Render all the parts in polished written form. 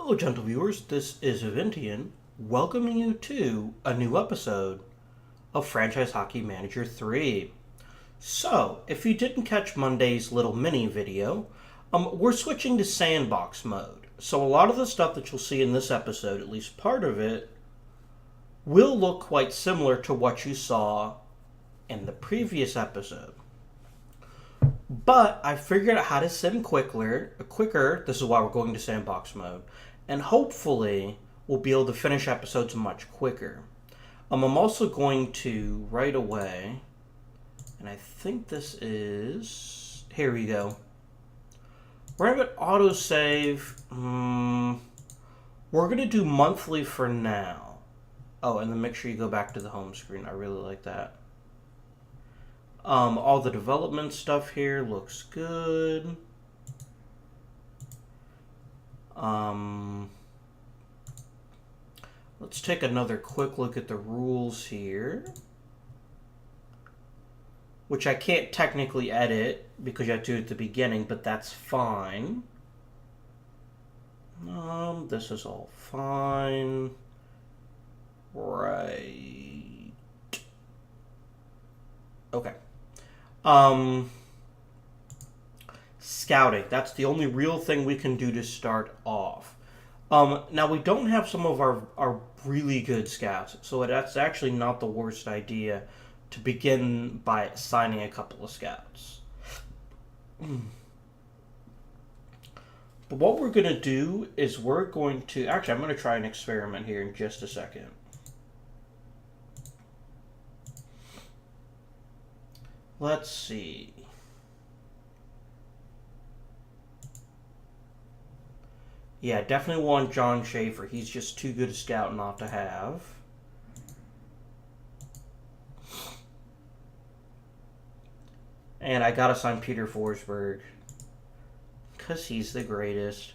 Hello, gentle viewers. This is Aventian, welcoming you to a new episode of Franchise Hockey Manager 3. So, if you didn't catch Monday's little mini video, we're switching to Sandbox mode. So a lot of the stuff that you'll see in this episode, at least part of it, will look quite similar to what you saw in the previous episode. But I figured out how to sim quicker. This is why we're going to Sandbox mode. And hopefully, we'll be able to finish episodes much quicker. I'm also going to, right away, and I think this is... Here we go. We're going to hit autosave. We're going to do monthly for now. Oh, and then make sure you go back to the home screen. I really like that. All the development stuff here looks good. Let's take another quick look at the rules here, which I can't technically edit because you have to do it at the beginning, but that's fine. This is all fine. Right. Okay. Scouting. That's the only real thing we can do to start off. Now, we don't have some of our really good scouts, so that's actually not the worst idea to begin by assigning a couple of scouts. But what we're going to do is we're going to... Actually, I'm going to try an experiment here in just a second. Let's see. Yeah, definitely want John Schaefer. He's just too good a scout not to have. And I gotta sign Peter Forsberg, because he's the greatest.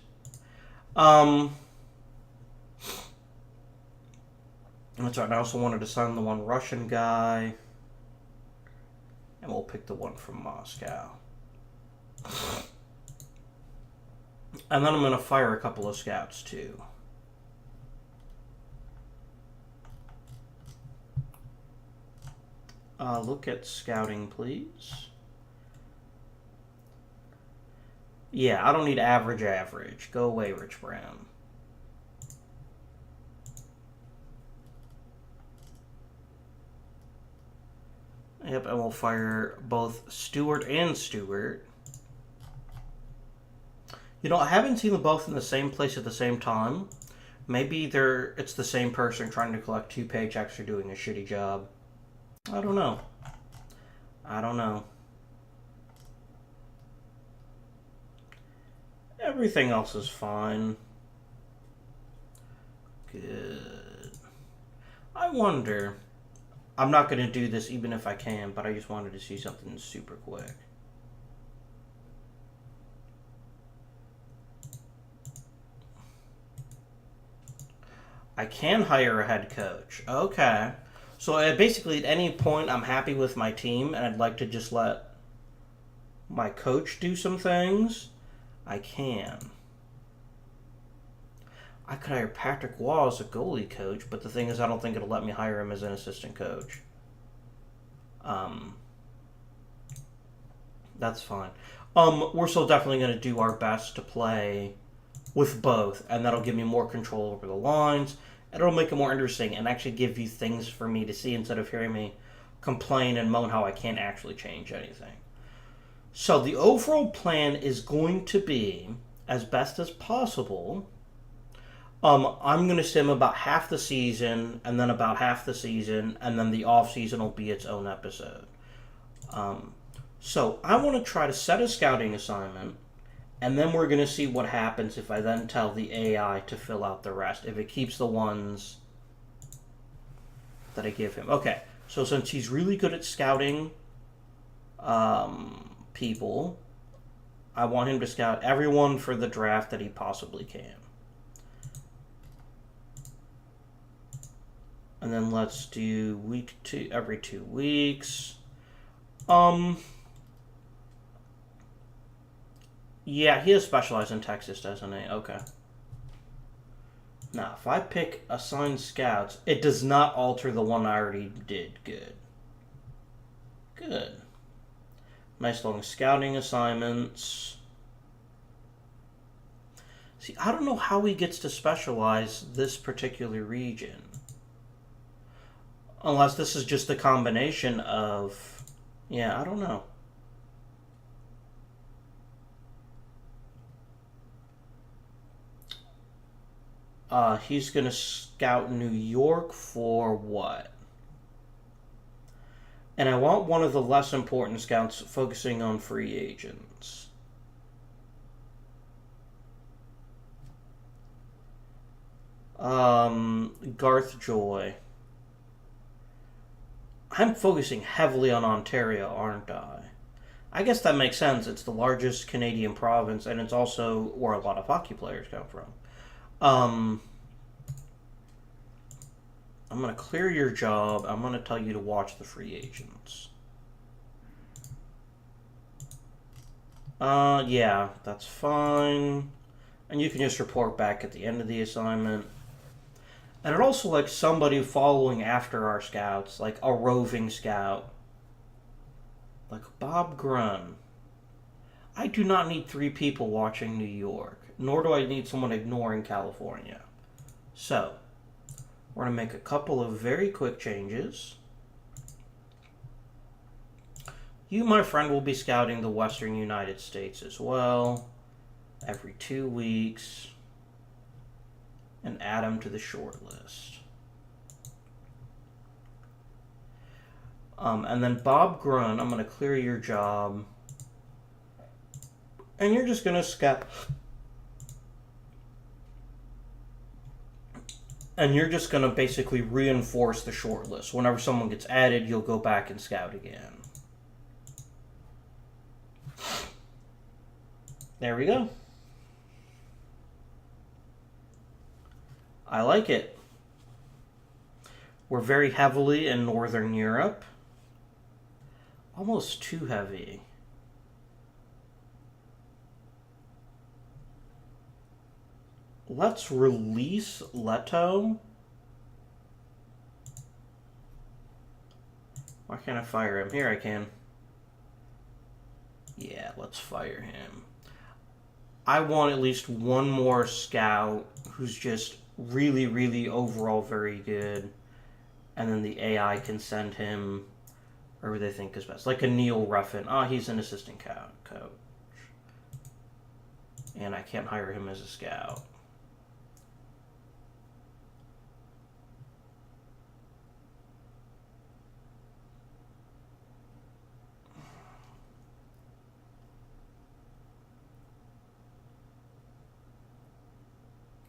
That's right. I also wanted to sign the one Russian guy. And we'll pick the one from Moscow. And then I'm going to fire a couple of scouts, too. Look at scouting, please. Yeah, I don't need average. Go away, Rich Brown. Yep, and we'll fire both Stewart and Stewart. You know, I haven't seen them both in the same place at the same time. Maybe it's the same person trying to collect 2 paychecks or doing a shitty job. I don't know. Everything else is fine. Good. I wonder... I'm not going to do this even if I can, but I just wanted to see something super quick. I can hire a head coach. Okay. So basically at any point I'm happy with my team and I'd like to just let my coach do some things, I can. I could hire Patrick Waugh as a goalie coach, but the thing is I don't think it'll let me hire him as an assistant coach. That's fine. We're still definitely going to do our best to play with both, and that'll give me more control over the lines, and it'll make it more interesting and actually give you things for me to see instead of hearing me complain and moan how I can't actually change anything. So the overall plan is going to be, as best as possible... I'm going to sim about half the season, and then about half the season, and then the off-season will be its own episode. So I want to try to set a scouting assignment, and then we're going to see what happens if I then tell the AI to fill out the rest, if it keeps the ones that I give him. Okay, so since he's really good at scouting people, I want him to scout everyone for the draft that he possibly can. And then let's do week 2, every 2 weeks. Yeah, he is specialized in Texas, doesn't he? Okay. Now, if I pick assign scouts, it does not alter the one I already did. Good. Good. Nice long scouting assignments. See, I don't know how he gets to specialize this particular region. Unless this is just a combination of... Yeah, I don't know. He's going to scout New York for what? And I want one of the less important scouts focusing on free agents. Garth Joy. I'm focusing heavily on Ontario, aren't I? I guess that makes sense. It's the largest Canadian province, and it's also where a lot of hockey players come from. I'm going to clear your job. I'm going to tell you to watch the free agents. Yeah, that's fine. And you can just report back at the end of the assignment. And I'd also like somebody following after our scouts, like a roving scout. Like Bob Grun. I do not need 3 people watching New York, nor do I need someone ignoring California. So, we're going to make a couple of very quick changes. You, my friend, will be scouting the Western United States as well, every 2 weeks, and add them to the short list. And then Bob Grun, I'm going to clear your job, and you're just going to scout. And you're just going to basically reinforce the short list. Whenever someone gets added, you'll go back and scout again. There we go. I like it. We're very heavily in Northern Europe. Almost too heavy. Let's release Leto. Why can't I fire him? Here I can. Yeah, let's fire him. I want at least one more scout who's just really, really overall very good. And then the AI can send him wherever they think is best. Like a Neil Ruffin. He's an assistant coach. And I can't hire him as a scout.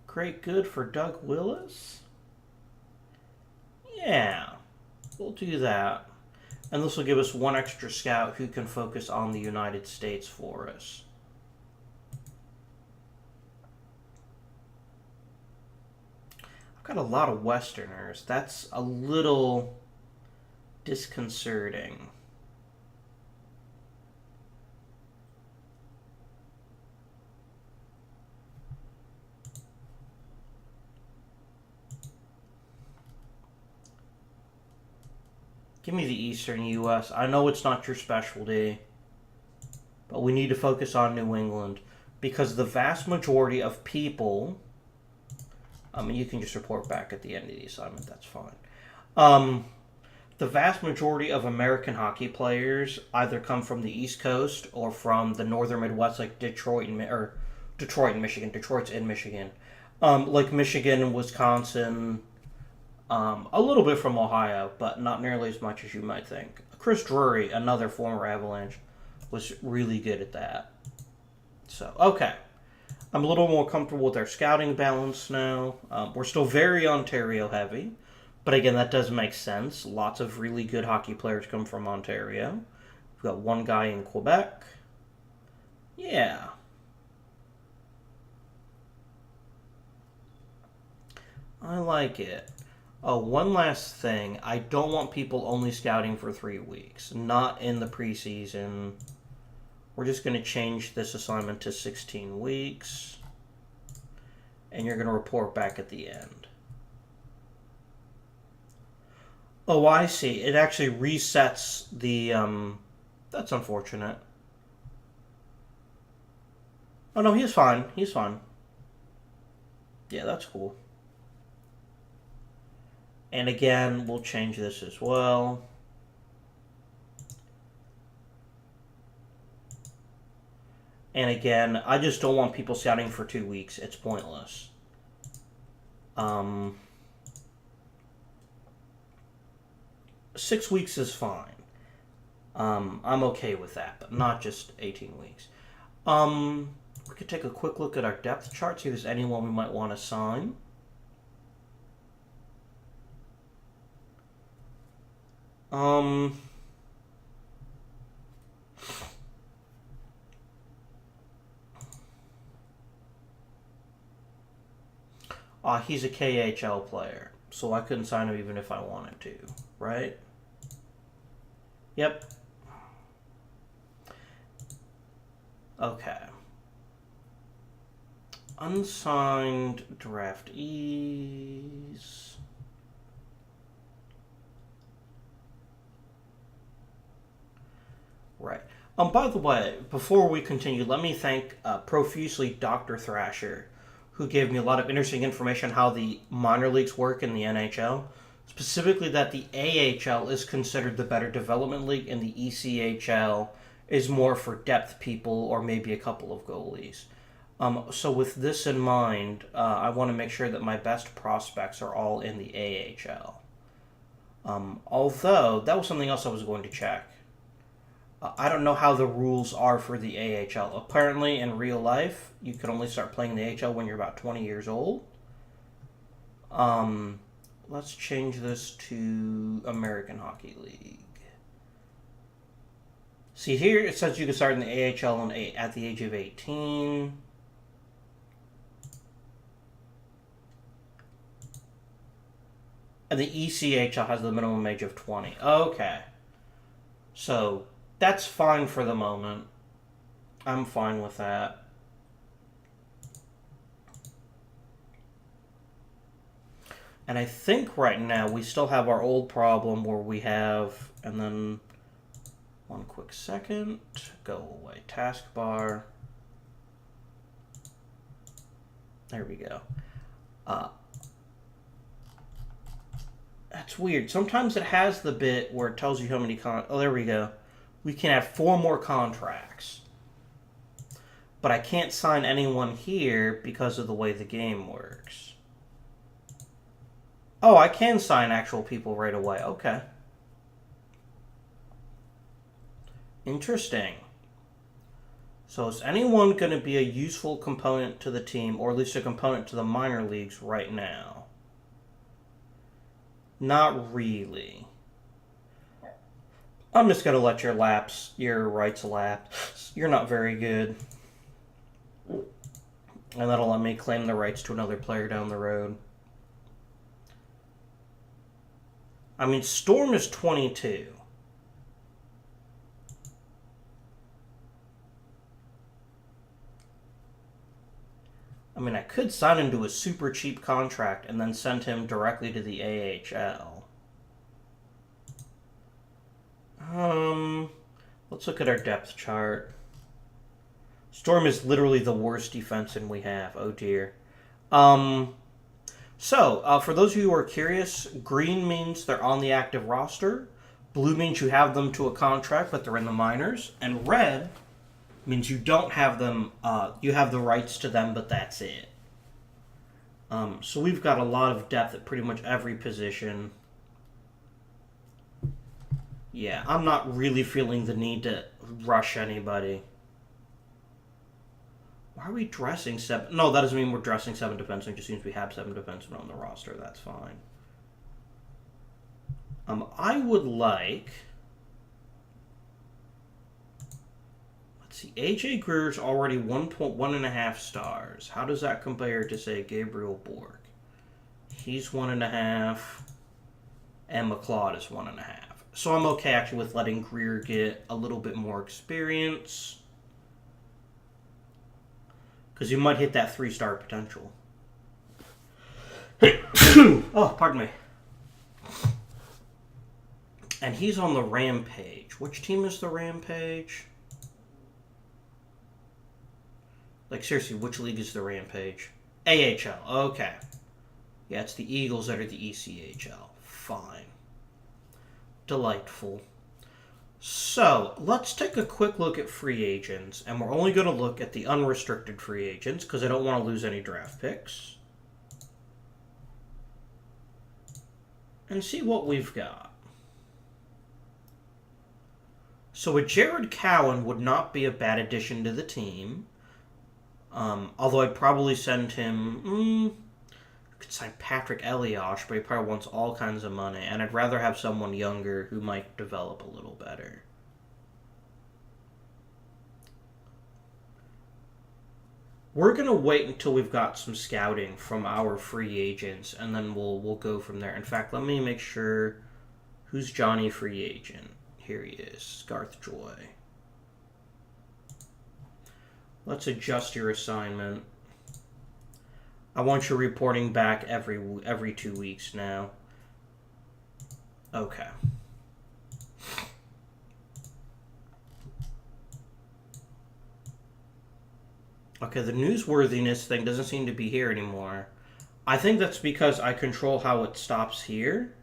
Great good for Doug Willis. Yeah, we'll do that. And this will give us one extra scout who can focus on the United States for us. I've got a lot of Westerners. That's a little disconcerting. Give me the Eastern U.S. I know it's not your specialty, but we need to focus on New England because the vast majority of people... you can just report back at the end of the assignment. That's fine. The vast majority of American hockey players either come from the East Coast or from the Northern Midwest, like Detroit and Michigan. Detroit's in Michigan. Like Michigan and Wisconsin... a little bit from Ohio, but not nearly as much as you might think. Chris Drury, another former Avalanche, was really good at that. So, okay. I'm a little more comfortable with our scouting balance now. We're still very Ontario heavy, but again, that does make sense. Lots of really good hockey players come from Ontario. We've got one guy in Quebec. Yeah. I like it. Oh, one last thing. I don't want people only scouting for 3 weeks. Not in the preseason. We're just going to change this assignment to 16 weeks. and you're going to report back at the end. Oh, I see. It actually resets the, that's unfortunate. Oh, no, he's fine. He's fine. Yeah, that's cool. And again, we'll change this as well. And again, I just don't want people scouting for 2 weeks. It's pointless. 6 weeks is fine. I'm okay with that, but not just 18 weeks. We could take a quick look at our depth chart, see if there's anyone we might want to sign. He's a KHL player, so I couldn't sign him even if I wanted to, right? Yep. Okay. Unsigned draftees. Right. By the way, before we continue, let me thank profusely Dr. Thrasher, who gave me a lot of interesting information on how the minor leagues work in the NHL. Specifically that the AHL is considered the better development league and the ECHL is more for depth people or maybe a couple of goalies. So with this in mind, I want to make sure that my best prospects are all in the AHL. Although, that was something else I was going to check. I don't know how the rules are for the AHL. Apparently, in real life, you can only start playing the AHL when you're about 20 years old. Let's change this to American Hockey League. See, here it says you can start in the AHL at the age of 18. And the ECHL has the minimum age of 20. Okay. So, that's fine for the moment. I'm fine with that. And I think right now we still have our old problem where we have, and then one quick second, go away, taskbar. There we go. That's weird. Sometimes it has the bit where it tells you how many oh, there we go. We can have 4 more contracts. But I can't sign anyone here because of the way the game works. Oh, I can sign actual people right away. Okay. Interesting. So is anyone going to be a useful component to the team, or at least a component to the minor leagues right now? Not really. I'm just going to let your rights lapse. You're not very good. And that'll let me claim the rights to another player down the road. I mean, Storm is 22. I mean, I could sign him to a super cheap contract and then send him directly to the AHL. Let's look at our depth chart. Storm is literally the worst defenseman we have. Oh, dear. So, for those of you who are curious, green means they're on the active roster. Blue means you have them to a contract, but they're in the minors. And red means you don't have them, you have the rights to them, but that's it. So we've got a lot of depth at pretty much every position. Yeah, I'm not really feeling the need to rush anybody. Why are we dressing 7? No, that doesn't mean we're dressing 7 defensemen. It just means we have 7 defensemen on the roster. That's fine. I would like... Let's see. AJ Greer's already 1.5 stars. How does that compare to, say, Gabriel Bork? He's 1.5. And McLeod is 1.5. So I'm okay, actually, with letting Greer get a little bit more experience. Because you might hit that 3-star potential. Oh, pardon me. And he's on the Rampage. Which team is the Rampage? Like, seriously, which league is the Rampage? AHL. Okay. Yeah, it's the Eagles that are the ECHL. Fine. Delightful. So, let's take a quick look at free agents. And we're only going to look at the unrestricted free agents because I don't want to lose any draft picks. And see what we've got. So a Jared Cowan would not be a bad addition to the team. Although I'd probably send him... could sign Patrick Elias, but he probably wants all kinds of money. And I'd rather have someone younger who might develop a little better. We're going to wait until we've got some scouting from our free agents, and then we'll go from there. In fact, let me make sure... Who's Johnny free agent? Here he is. Garth Joy. Let's adjust your assignment. I want you reporting back every 2 weeks now. Okay. Okay, the newsworthiness thing doesn't seem to be here anymore. I think that's because I control how it stops here.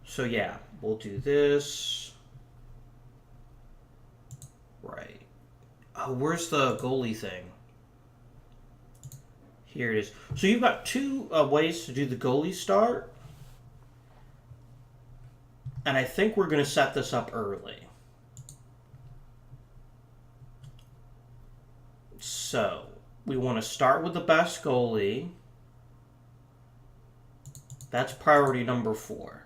So yeah, we'll do this. Right. Oh, where's the goalie thing? Here it is. So you've got two ways to do the goalie start. And I think we're going to set this up early. So, we want to start with the best goalie. That's priority number 4.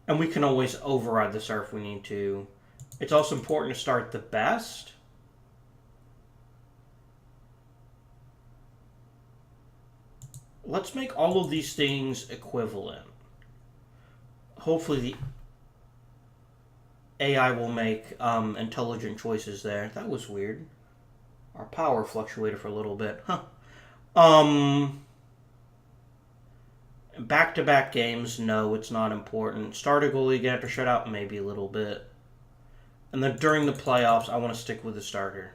And we can always override this if we need to. It's also important to start the best. Let's make all of these things equivalent. Hopefully the AI will make intelligent choices there. That was weird. Our power fluctuated for a little bit. Huh. Back-to-back games, no, it's not important. Start a goalie again after shutout, maybe a little bit. And then during the playoffs, I want to stick with the starter.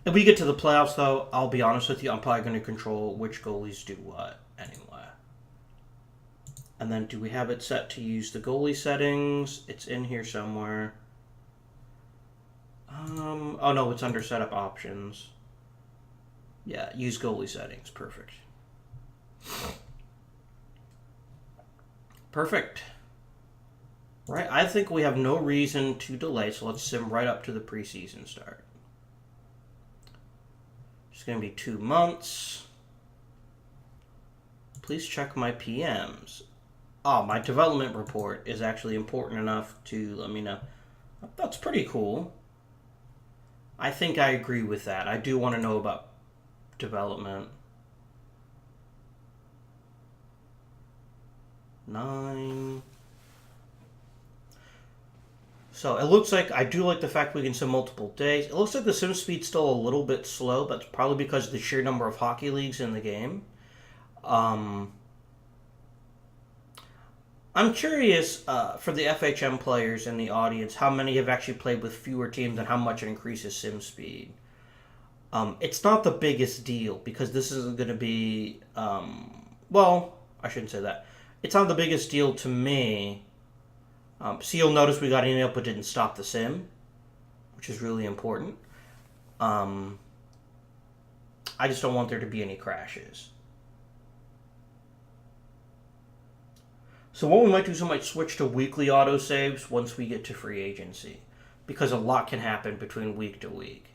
If we get to the playoffs, though, I'll be honest with you, I'm probably going to control which goalies do what anyway. And then do we have it set to use the goalie settings? It's in here somewhere. Oh no, it's under setup options. Yeah, use goalie settings. Perfect. Perfect. Right, I think we have no reason to delay, so let's sim right up to the preseason start. It's going to be 2 months. Please check my PMs. Oh, my development report is actually important enough to let me know. That's pretty cool. I think I agree with that. I do want to know about development. 9. So it looks like I do like the fact we can sim multiple days. It looks like the sim speed's still a little bit slow. That's probably because of the sheer number of hockey leagues in the game. I'm curious, for the FHM players in the audience, how many have actually played with fewer teams and how much it increases sim speed. It's not the biggest deal, because this isn't going to be... well, I shouldn't say that. It's not the biggest deal to me. So you'll notice we got an input didn't stop the sim, which is really important. I just don't want there to be any crashes. So what we might do is we might switch to weekly autosaves once we get to free agency, because a lot can happen between week to week.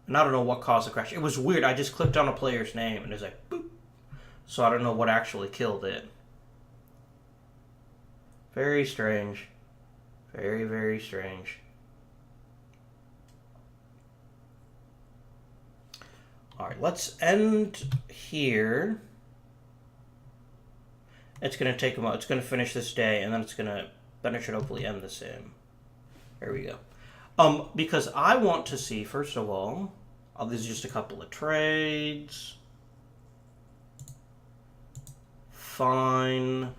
And I don't know what caused the crash. It was weird. I just clicked on a player's name and it was like, boop. So I don't know what actually killed it. Very strange. Very, very strange. Alright, let's end here. It's going to take a moment. It's going to finish this day, and then it should hopefully end the sim. There we go. Because I want to see, first of all, Oh, these are just a couple of trades. Fine.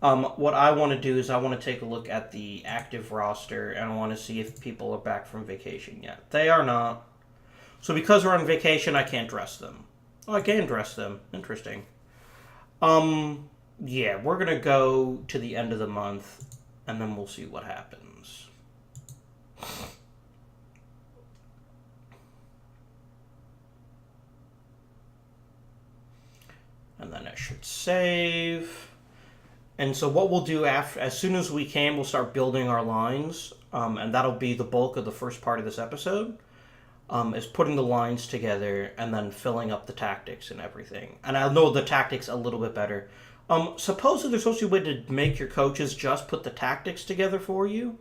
What I want to do is I want to take a look at the active roster, and I want to see if people are back from vacation yet. They are not. So because we're on vacation, I can't dress them. Oh, I can dress them. Interesting. Yeah, we're going to go to the end of the month, and then we'll see what happens. And then it should save. And so what we'll do as soon as we can, we'll start building our lines, and that'll be the bulk of the first part of this episode, is putting the lines together and then filling up the tactics and everything. And I'll know the tactics a little bit better. Supposedly there's supposed to be a way to make your coaches just put the tactics together for you.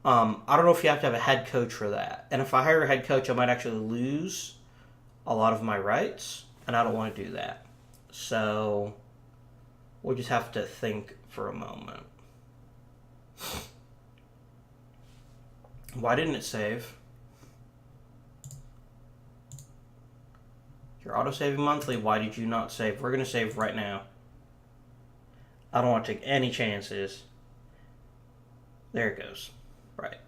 I don't know if you have to have a head coach for that. And if I hire a head coach, I might actually lose a lot of my rights, and I don't want to do that. So we'll just have to think for a moment. Why didn't it save? You're auto-saving monthly. Why did you not save? We're going to save right now. I don't want to take any chances. There it goes. Right.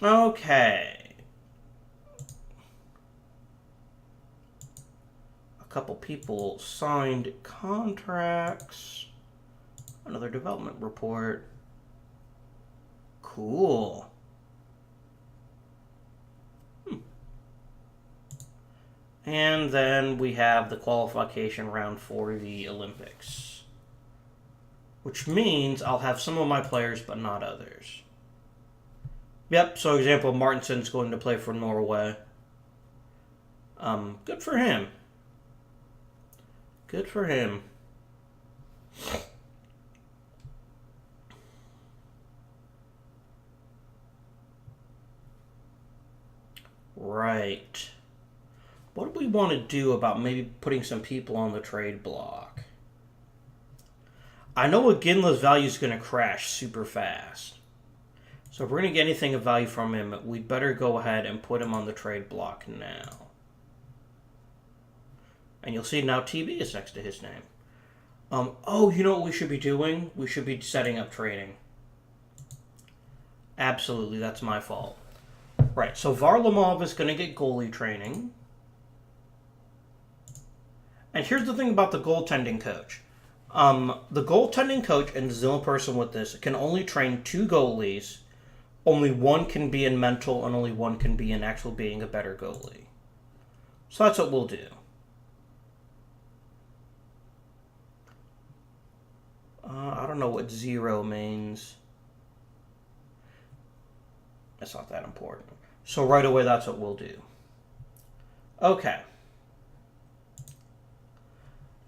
Okay. A couple people signed contracts. Another development report. Cool. And then we have the qualification round for the Olympics. Which means I'll have some of my players, but not others. Yep, so example, Martinson's going to play for Norway. Good for him. Good for him. Right. What do we want to do about maybe putting some people on the trade block? I know Aginla's value is going to crash super fast. So if we're going to get anything of value from him, we'd better go ahead and put him on the trade block now. And you'll see now TB is next to his name. Oh, you know what we should be doing? We should be setting up trading. Absolutely, that's my fault. Right, so Varlamov is going to get goalie training. And here's the thing about the goaltending coach. The goaltending coach, and the only person with this, can only train 2 goalies. Only one can be in mental, and only one can be in actual being a better goalie. So that's what we'll do. I don't know what 0 means. It's not that important. So right away, that's what we'll do. Okay.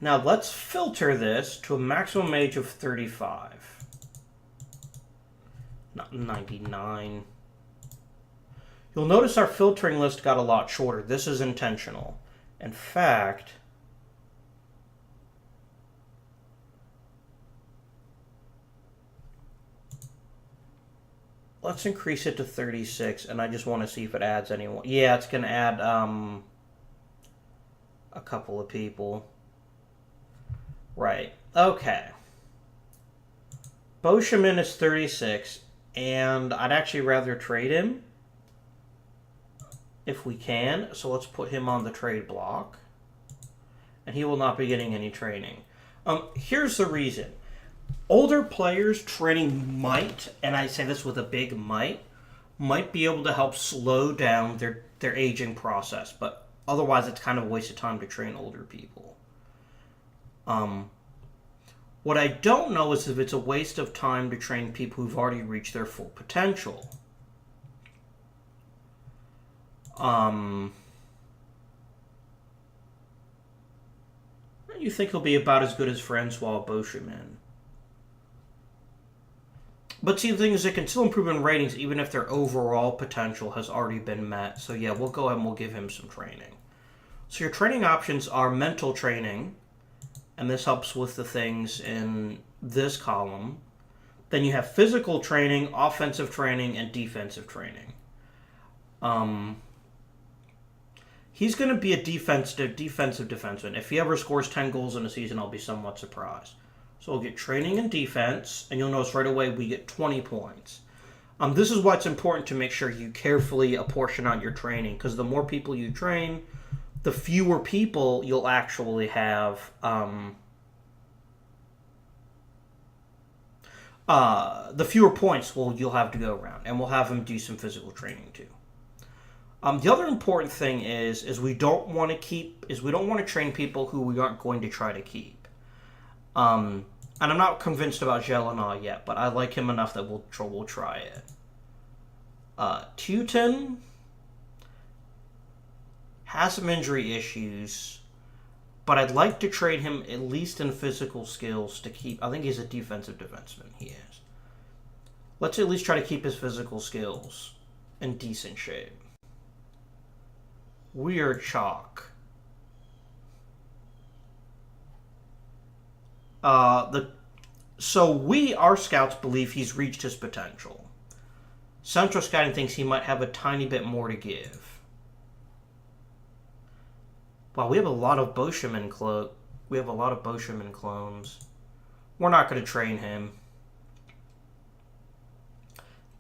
Now let's filter this to a maximum age of 35. Not 99. You'll notice our filtering list got a lot shorter. This is intentional. In fact, let's increase it to 36, and I just want to see if it adds anyone. Yeah, it's going to add a couple of people. Right. Okay. Beauchemin is 36, and I'd actually rather trade him if we can. So let's put him on the trade block, and he will not be getting any training. Here's the reason. Older players training might, and I say this with a big might be able to help slow down their aging process, but otherwise it's kind of a waste of time to train older people. What I don't know is if it's a waste of time to train people who've already reached their full potential. You think he'll be about as good as Francois Beauchemin. But see, the thing is, it can still improve in ratings even if their overall potential has already been met. So yeah, we'll go ahead and we'll give him some training. So your training options are mental training, and this helps with the things in this column. Then you have physical training, offensive training, and defensive training. He's going to be a defensive defenseman. If he ever scores 10 goals in a season, I'll be somewhat surprised. So we'll get training and defense, and you'll notice right away we get 20 points. This is why it's important to make sure you carefully apportion out your training, because the more people you train, the fewer people you'll actually have. The fewer points you'll have to go around, and we'll have him do some physical training too. The other important thing is we don't want to train people who we aren't going to try to keep. And I'm not convinced about Jelena yet, but I like him enough that we'll try it. Teuton has some injury issues, but I'd like to trade him at least in physical skills to keep. I think he's a defensive defenseman. He is. Let's at least try to keep his physical skills in decent shape. Weird chalk. Our scouts believe he's reached his potential. Central Scouting thinks he might have a tiny bit more to give. Wow, we have a lot of Boscheman clones. We're not going to train him.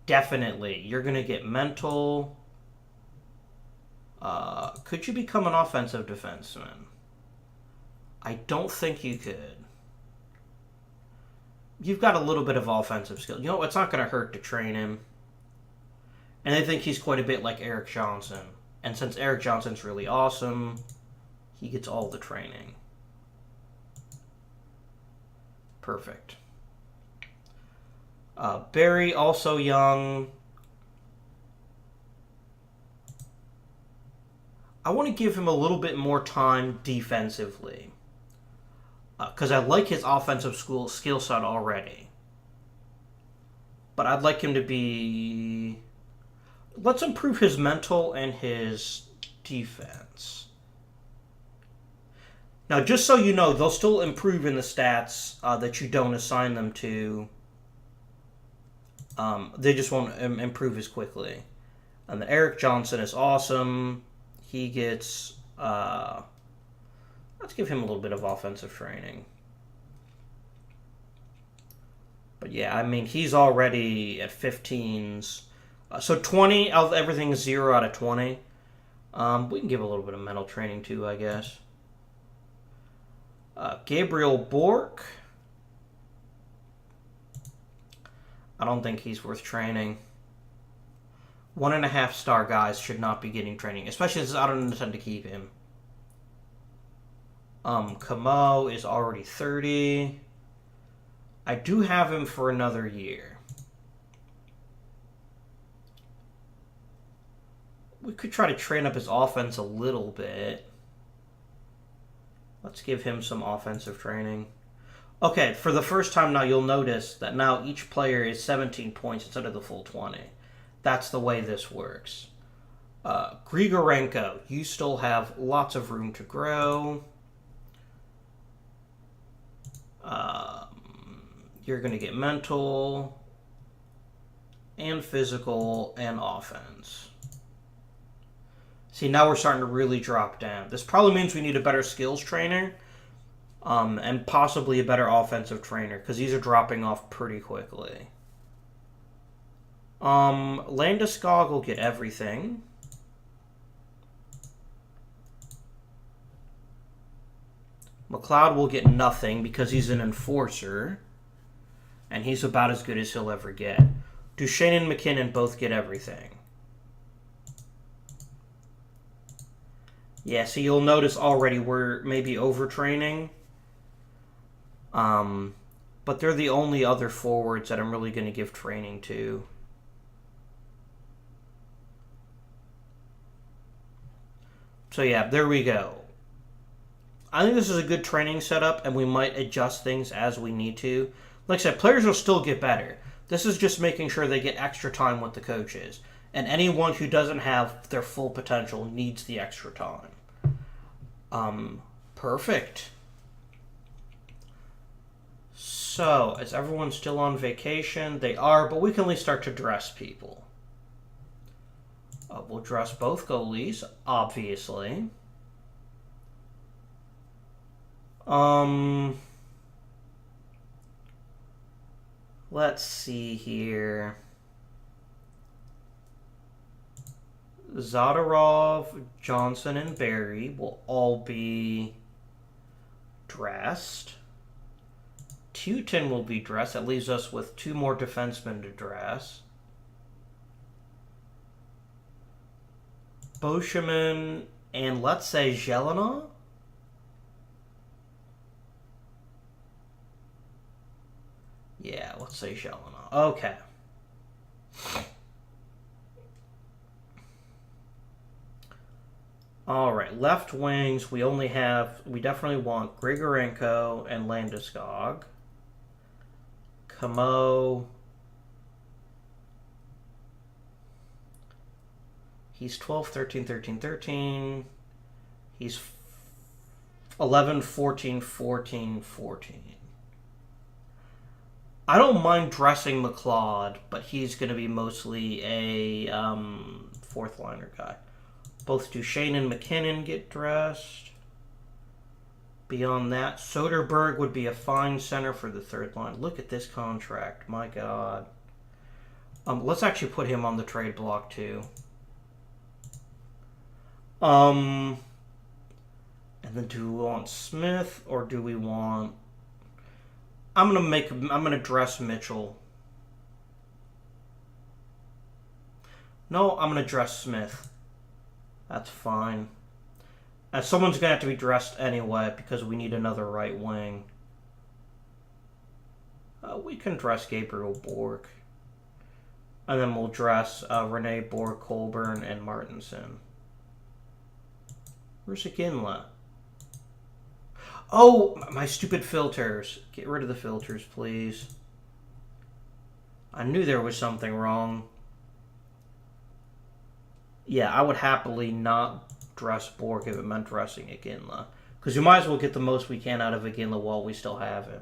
Definitely, you're going to get mental. Could you become an offensive defenseman? I don't think you could. You've got a little bit of offensive skill. You know, it's not going to hurt to train him. And I think he's quite a bit like Eric Johnson. And since Eric Johnson's really awesome, he gets all the training. Perfect. Barry, also young. I want to give him a little bit more time defensively. Because I like his offensive skill set already. But I'd like him to be... Let's improve his mental and his defense. Now, just so you know, they'll still improve in the stats that you don't assign them to. They just won't improve as quickly. And the Eric Johnson is awesome. He gets... let's give him a little bit of offensive training. But yeah, I mean, he's already at 15s. So 20, everything is 0 out of 20. We can give a little bit of mental training too, I guess. Gabriel Bork. I don't think he's worth training. 1.5-star guys should not be getting training, especially since I don't intend to keep him. Camo is already 30. I do have him for another year. We could try to train up his offense a little bit. Let's give him some offensive training. Okay, for the first time now, you'll notice that now each player is 17 points instead of the full 20. That's the way this works. Grigorenko, you still have lots of room to grow. You're going to get mental and physical and offense. See, now we're starting to really drop down. This probably means we need a better skills trainer and possibly a better offensive trainer because these are dropping off pretty quickly. Landeskog will get everything. McLeod will get nothing because he's an enforcer. And he's about as good as he'll ever get. Duchesne and McKinnon both get everything. Yeah, so you'll notice already we're maybe overtraining. But they're the only other forwards that I'm really going to give training to. So yeah, there we go. I think this is a good training setup, and we might adjust things as we need to. Like I said, players will still get better. This is just making sure they get extra time with the coaches. And anyone who doesn't have their full potential needs the extra time. Perfect. So, is everyone still on vacation? They are, but we can at least start to dress people. We'll dress both goalies, obviously. Let's see here. Zadorov, Johnson, and Barry will all be dressed. Tutin will be dressed. That leaves us with 2 more defensemen to dress. Boscheman and let's say Jelena. Yeah, let's say Jelena. Okay. All right, left wings. We definitely want Grigorenko and Landeskog. Camo. He's 12, 13, 13, 13. He's 11, 14, 14, 14. I don't mind dressing McLeod, but he's going to be mostly a 4th liner guy. Both Duchesne and McKinnon get dressed. Beyond that, Soderberg would be a fine center for the 3rd line. Look at this contract. My God. Let's actually put him on the trade block, too. And then do we want Smith, or do we want... I'm gonna dress Mitchell. No, I'm gonna dress Smith. That's fine. And someone's gonna have to be dressed anyway because we need another right wing. We can dress Gabriel Bork. And then we'll dress Rene Bork, Colburn, and Martinson. Where's Iginla? Oh, my stupid filters. Get rid of the filters, please. I knew there was something wrong. Yeah, I would happily not dress Bork if it meant dressing Iginla. Because we might as well get the most we can out of Iginla while we still have him.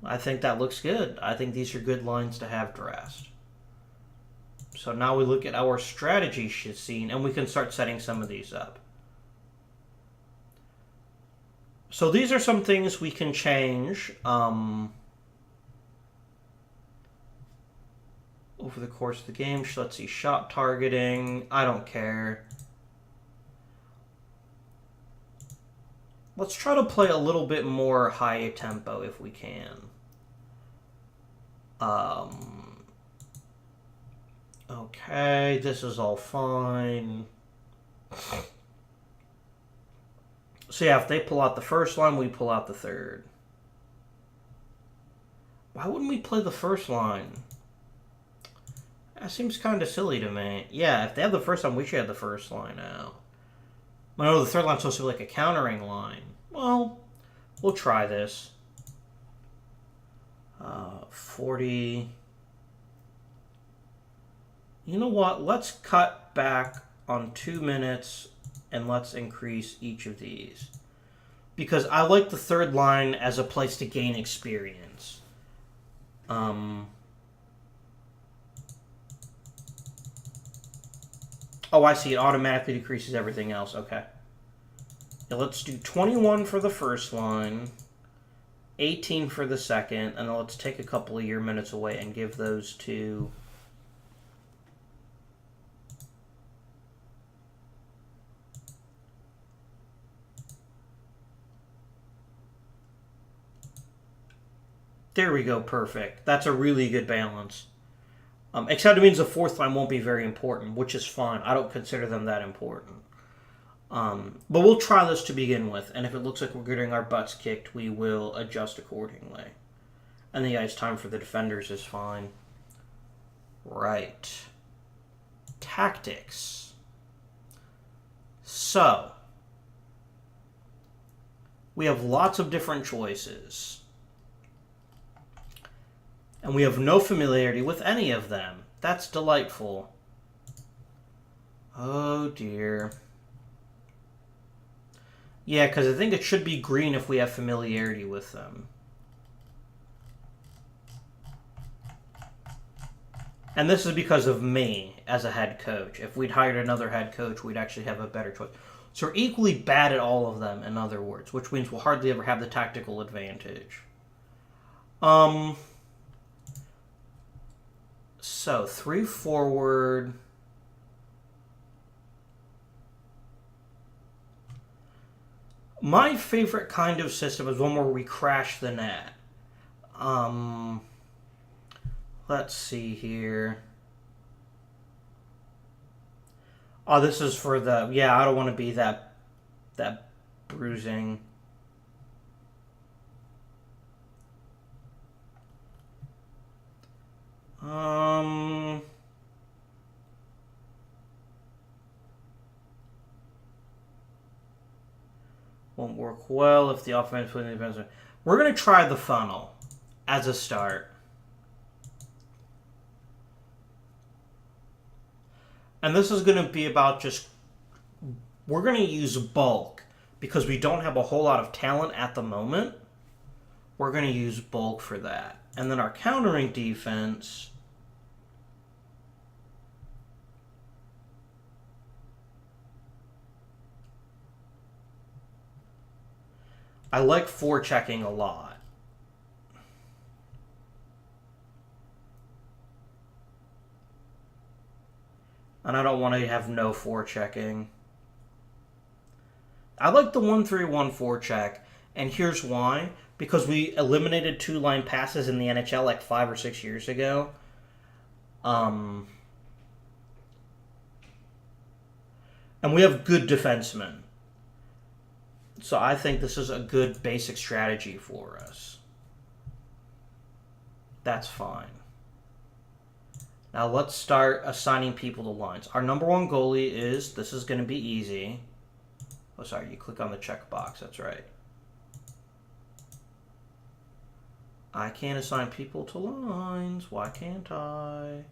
I think that looks good. I think these are good lines to have dressed. So now we look at our strategy scene, and we can start setting some of these up. So these are some things we can change over the course of the game. Let's see, shot targeting. I don't care. Let's try to play a little bit more high tempo if we can. Okay, this is all fine. So yeah, if they pull out the 1st line, we pull out the 3rd. Why wouldn't we play the 1st line? That seems kind of silly to me. Yeah, if they have the 1st line, we should have the 1st line out. I know the 3rd line's supposed to be like a countering line. Well, we'll try this. 40... You know what? Let's cut back on 2 minutes and let's increase each of these. Because I like the 3rd line as a place to gain experience. Oh, I see. It automatically decreases everything else. Okay. Yeah, let's do 21 for the 1st line, 18 for the 2nd, and then let's take a couple of your minutes away and give those to... There we go, perfect. That's a really good balance. Except it means the 4th line won't be very important, which is fine. I don't consider them that important. But we'll try this to begin with, and if it looks like we're getting our butts kicked, we will adjust accordingly. And the ice time for the defenders is fine. Right. Tactics. So, we have lots of different choices. And we have no familiarity with any of them. That's delightful. Oh, dear. Yeah, because I think it should be green if we have familiarity with them. And this is because of me as a head coach. If we'd hired another head coach, we'd actually have a better choice. So we're equally bad at all of them, in other words, which means we'll hardly ever have the tactical advantage. So 3 forward. My favorite kind of system is one where we crash the net. Let's see here. Oh, this is for the... Yeah, I don't want to be that bruising. Won't work well if the offense wins the defense. We're going to try the funnel as a start. And this is going to be about just... We're going to use bulk because we don't have a whole lot of talent at the moment. We're going to use bulk for that. And then our countering defense... I like forechecking a lot. And I don't want to have no forechecking. I like the 1-3-1 forecheck, and here's why. Because we eliminated 2-line passes in the NHL like 5 or 6 years ago. And we have good defensemen. So I think this is a good basic strategy for us. That's fine. Now let's start assigning people to lines. Our number one goalie is, this is going to be easy. Oh, sorry, you click on the checkbox, that's right. I can't assign people to lines. Why can't I?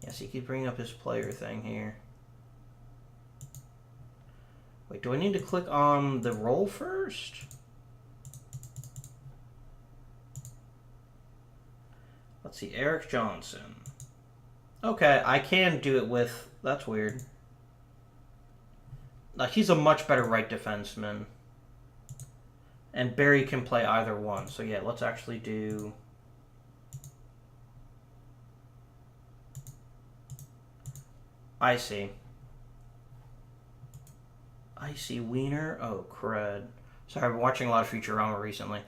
Yes, he could bring up his player thing here. Wait, do I need to click on the role first? Let's see, Eric Johnson. Okay, I can do it with... That's weird. He's a much better right defenseman. And Barry can play either one. So yeah, let's actually do... I see. Icy Wiener. Oh, crud. Sorry, I've been watching a lot of Futurama recently.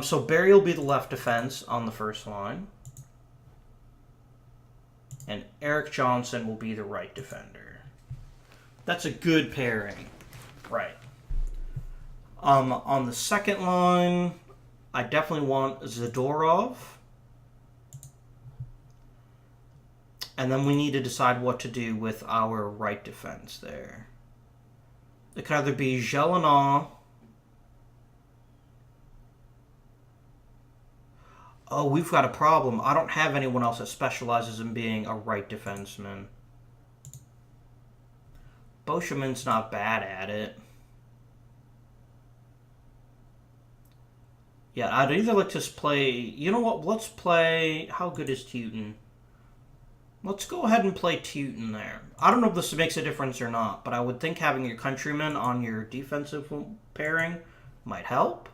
So Barry will be the left defense on the first line. And Eric Johnson will be the right defender. That's a good pairing. Right. On the second line, I definitely want Zadorov. And then we need to decide what to do with our right defense there. It could either be Gelinas. Oh, we've got a problem. I don't have anyone else that specializes in being a right defenseman. Boscheman's not bad at it. Yeah, I'd either like to play... You know what? Let's play... How good is Teuton? Let's go ahead and play Teuton there. I don't know if this makes a difference or not, but I would think having your countryman on your defensive pairing might help,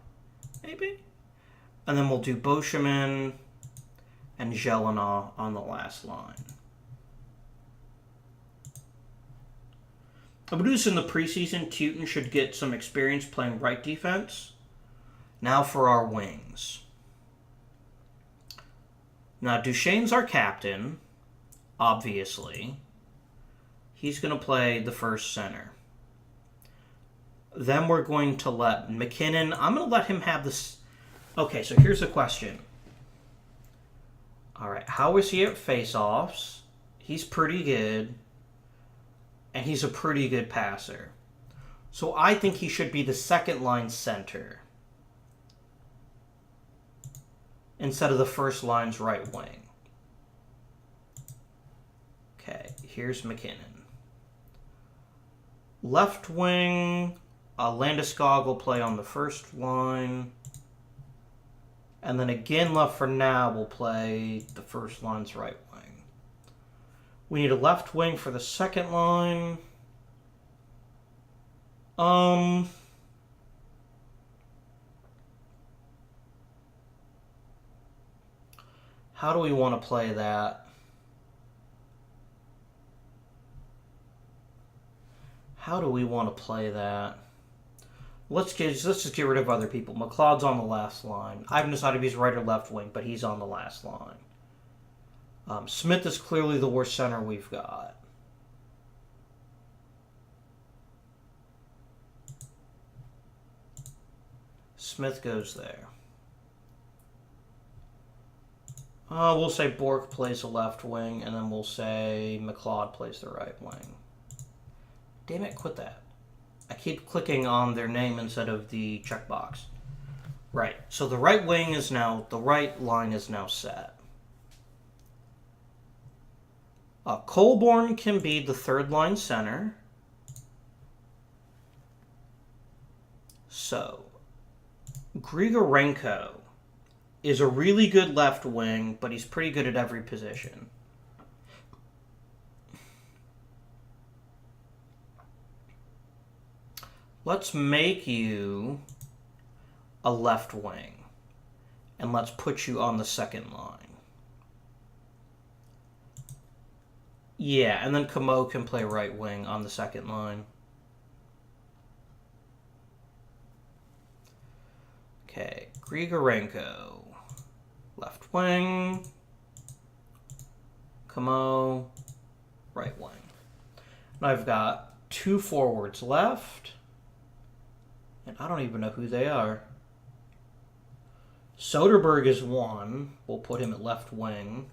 maybe? And then we'll do Boscheman and Gelinas on the last line. I would do this in the preseason. Teuton should get some experience playing right defense. Now for our wings. Now, Duchesne's our captain. Obviously. He's going to play the first center. Then we're going to let McKinnon... I'm going to let him have this... Okay, so here's the question. All right, how is he at face-offs? He's pretty good. And he's a pretty good passer. So I think he should be the second-line center. Instead of the first line's right wing. Okay, here's McKinnon. Left wing, Landeskog will play on the first line. And then again left for now, we'll play the first line's right wing. We need a left wing for the second line. How do we want to play that? Let's just get rid of other people. McLeod's on the last line. I haven't decided if he's right or left wing, but he's on the last line. Smith is clearly the worst center we've got. Smith goes there. We'll say Bork plays the left wing, and then we'll say McLeod plays the right wing. Damn it, quit that. I keep clicking on their name instead of the checkbox. Right, so the right line is now set. Colborne can be the third line center. So, Grigorenko is a really good left wing, but he's pretty good at every position. Let's make you a left wing, and let's put you on the second line. Yeah, and then Camo can play right wing on the second line. Okay, Grigorenko, left wing, Camo, right wing. Now I've got 2 forwards left, and I don't even know who they are. Soderberg is 1. We'll put him at left wing.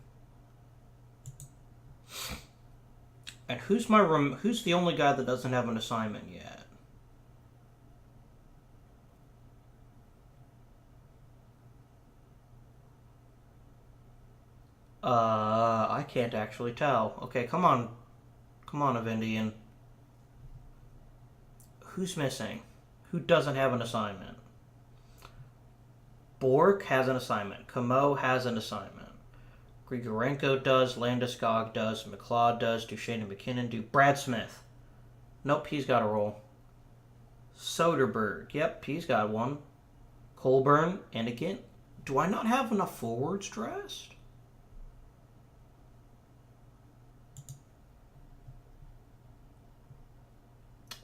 And who's the only guy that doesn't have an assignment yet? I can't actually tell. Okay, come on. Come on, Avindian. Who's missing? Who doesn't have an assignment? Bork has an assignment. Camo has an assignment. Grigorenko does. Landeskog does. McLeod does. Duchesne and McKinnon do. Brad Smith. Nope, he's got a roll. Soderberg. Yep, he's got one. Colburn. And again, do I not have enough forwards dressed?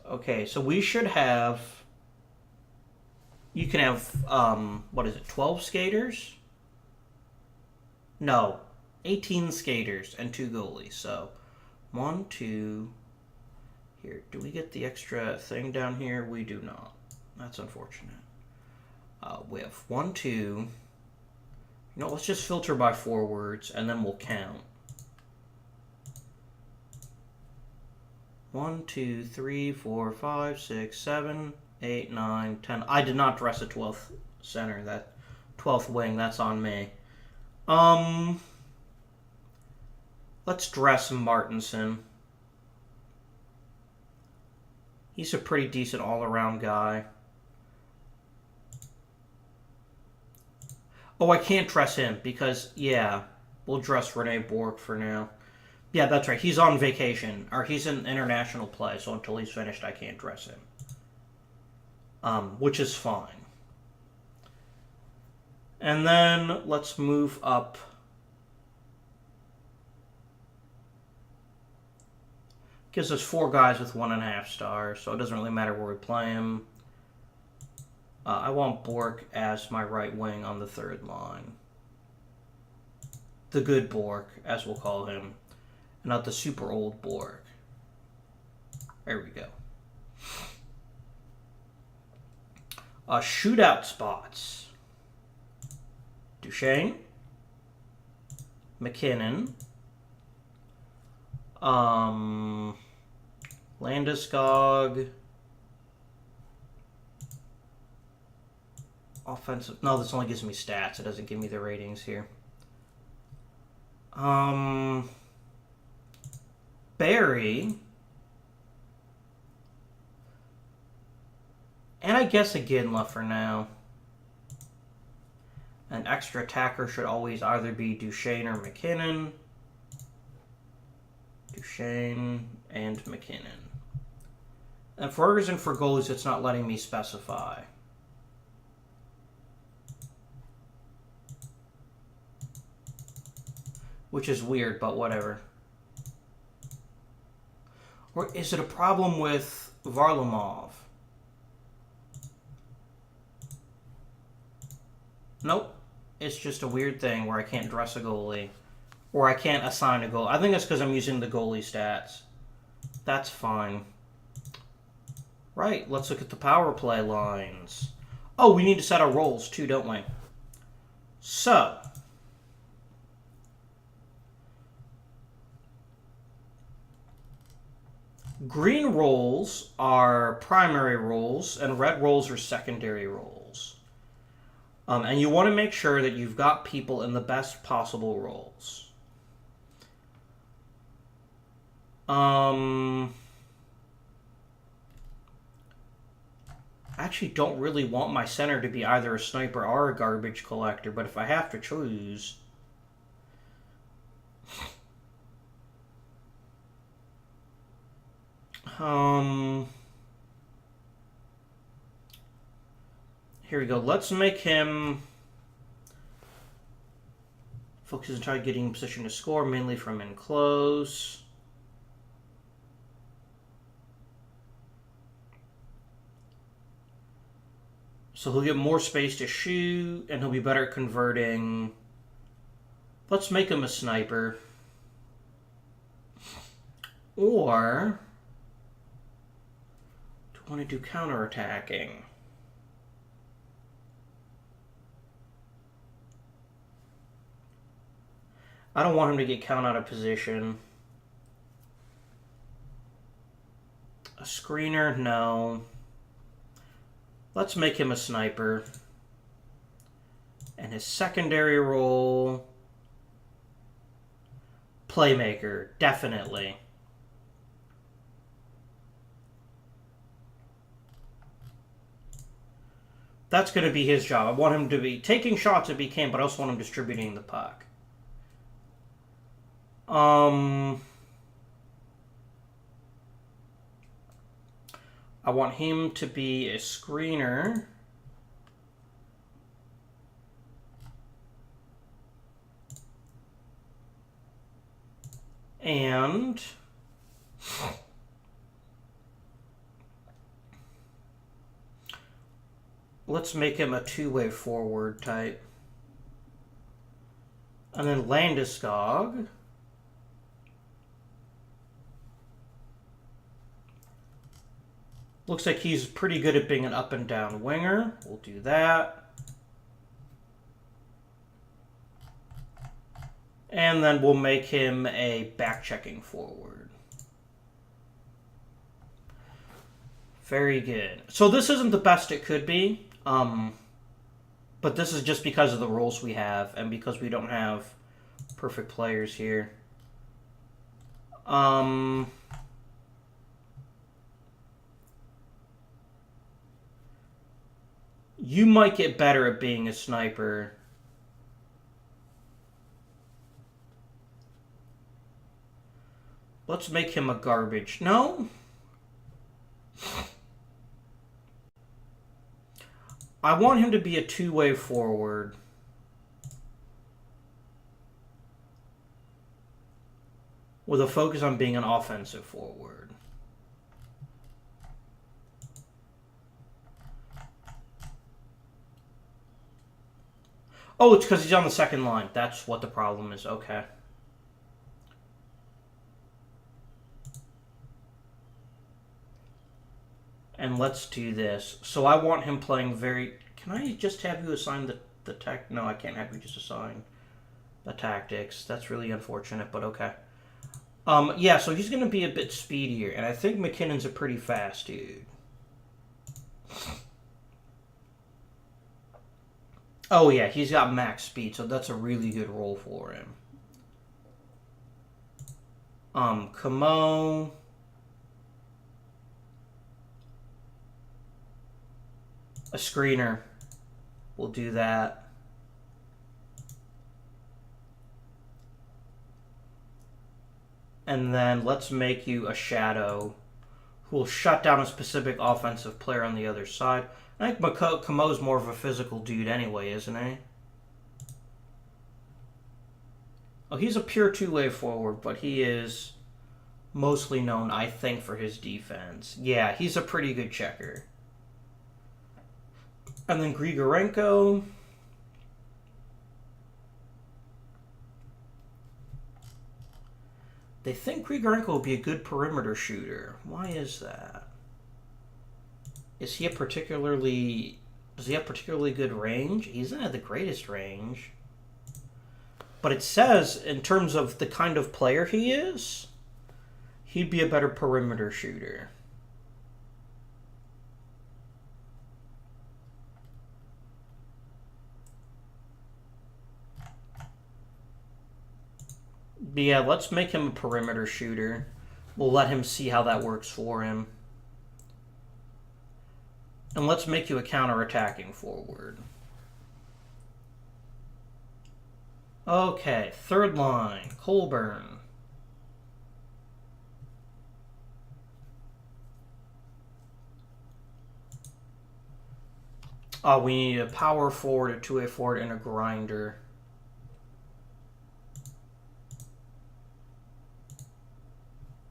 Okay, so we should have... You can have, 12 skaters? No, 18 skaters and 2 goalies. So, 1, 2... Here, do we get the extra thing down here? We do not. That's unfortunate. We have 1, 2... You know, let's just filter by forwards, and then we'll count. 1, 2, 3, 4, 5, 6, 7, 8, 9, 10. I did not dress a 12th center. That 12th wing, that's on me. Let's dress Martinson. He's a pretty decent all-around guy. Oh, I can't dress him because, yeah, we'll dress Rene Bork for now. Yeah, that's right. He's on vacation, or he's in international play, so until he's finished, I can't dress him. Which is fine. And then let's move up. Gives us 4 guys with 1.5 stars, so it doesn't really matter where we play him. I want Bork as my right wing on the third line. The good Bork, as we'll call him. Not the super old Bork. There we go. Shootout spots. Duchesne. McKinnon. Landeskog. Offensive. No, this only gives me stats. It doesn't give me the ratings here. Barry. And I guess again left for now. An extra attacker should always either be Duchesne or McKinnon. Duchesne and McKinnon. And for reason for goalies, it's not letting me specify. Which is weird, but whatever. Or is it a problem with Varlamov? Nope. It's just a weird thing where I can't dress a goalie. Or I can't assign a goal. I think it's because I'm using the goalie stats. That's fine. Right, let's look at the power play lines. Oh, we need to set our roles too, don't we? So, green roles are primary roles, and red roles are secondary roles. And you want to make sure that you've got people in the best possible roles. I actually don't really want my center to be either a sniper or a garbage collector, but if I have to choose... Here we go. Let's make him focus and try getting in position to score, mainly from in close. So he'll get more space to shoot, and he'll be better at converting. Let's make him a sniper. Or do I want to do counterattacking? I don't want him to get count out of position. A screener? No. Let's make him a sniper. And his secondary role... playmaker, definitely. That's going to be his job. I want him to be taking shots if he can, but I also want him distributing the puck. I want him to be a screener. And let's make him a two-way forward type. And then Landeskog. Looks like he's pretty good at being an up and down winger. We'll do that. And then we'll make him a back-checking forward. Very good. So this isn't the best it could be. But this is just because of the roles we have and because we don't have perfect players here. You might get better at being a sniper. Let's make him a garbage. No? I want him to be a two-way forward. With a focus on being an offensive forward. Oh, it's because he's on the second line. That's what the problem is. Okay. And let's do this. So I want him playing very... Can I just have you assign the tech? No, I can't have you just assign the tactics. That's really unfortunate, but okay. Yeah, so he's going to be a bit speedier. And I think McKinnon's a pretty fast dude. Oh, yeah, he's got max speed, so that's a really good role for him. Camo. A screener. We'll do that. And then let's make you a shadow who will shut down a specific offensive player on the other side. I think Kamo's more of a physical dude anyway, isn't he? Oh, he's a pure two-way forward, but he is mostly known, I think, for his defense. Yeah, he's a pretty good checker. And then Grigorenko. They think Grigorenko will be a good perimeter shooter. Why is that? Does he have particularly good range? He doesn't have the greatest range. But it says, in terms of the kind of player he is, he'd be a better perimeter shooter. But yeah, let's make him a perimeter shooter. We'll let him see how that works for him. And let's make you a counter-attacking forward. Okay, third line, Colburn. We need a power forward, a two-way forward, and a grinder.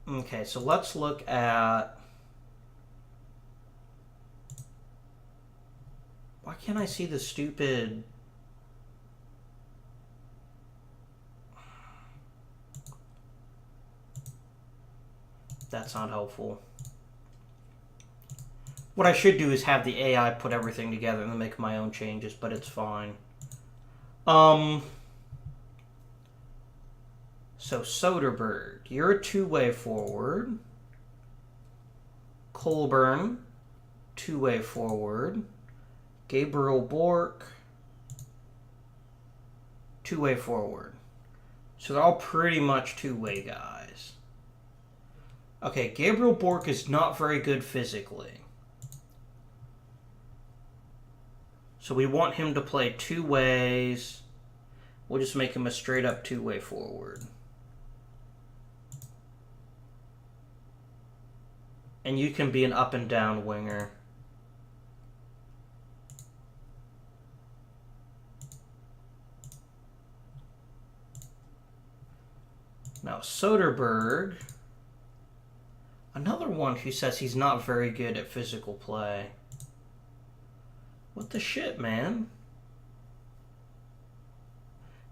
Okay, so let's look at... Why can't I see the stupid... That's not helpful. What I should do is have the AI put everything together and then make my own changes, but it's fine. So Soderberg, you're a two-way forward. Colburn, two-way forward. Gabriel Bork, two-way forward. So they're all pretty much two-way guys. Okay, Gabriel Bork is not very good physically. So we want him to play two ways. We'll just make him a straight-up two-way forward. And you can be an up-and-down winger. Now, Soderberg, another one who says he's not very good at physical play. What the shit, man?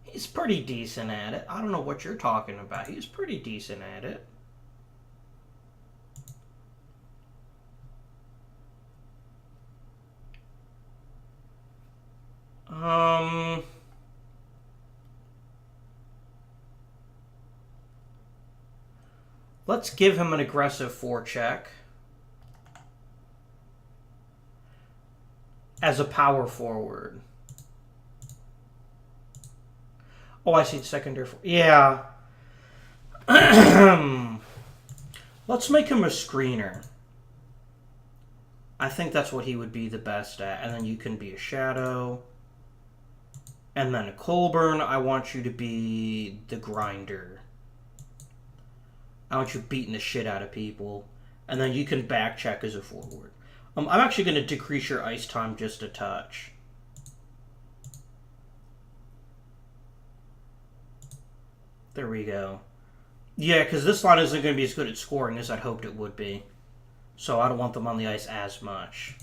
He's pretty decent at it. I don't know what you're talking about. He's pretty decent at it. Let's give him an aggressive forecheck as a power forward. Oh, I see the secondary. Yeah. Let's make him a screener. I think that's what he would be the best at. And then you can be a shadow. And then a Colburn, I want you to be the grinder. I want you beating the shit out of people. And then you can back check as a forward. I'm actually going to decrease your ice time just a touch. There we go. Yeah, because this line isn't going to be as good at scoring as I'd hoped it would be. So I don't want them on the ice as much.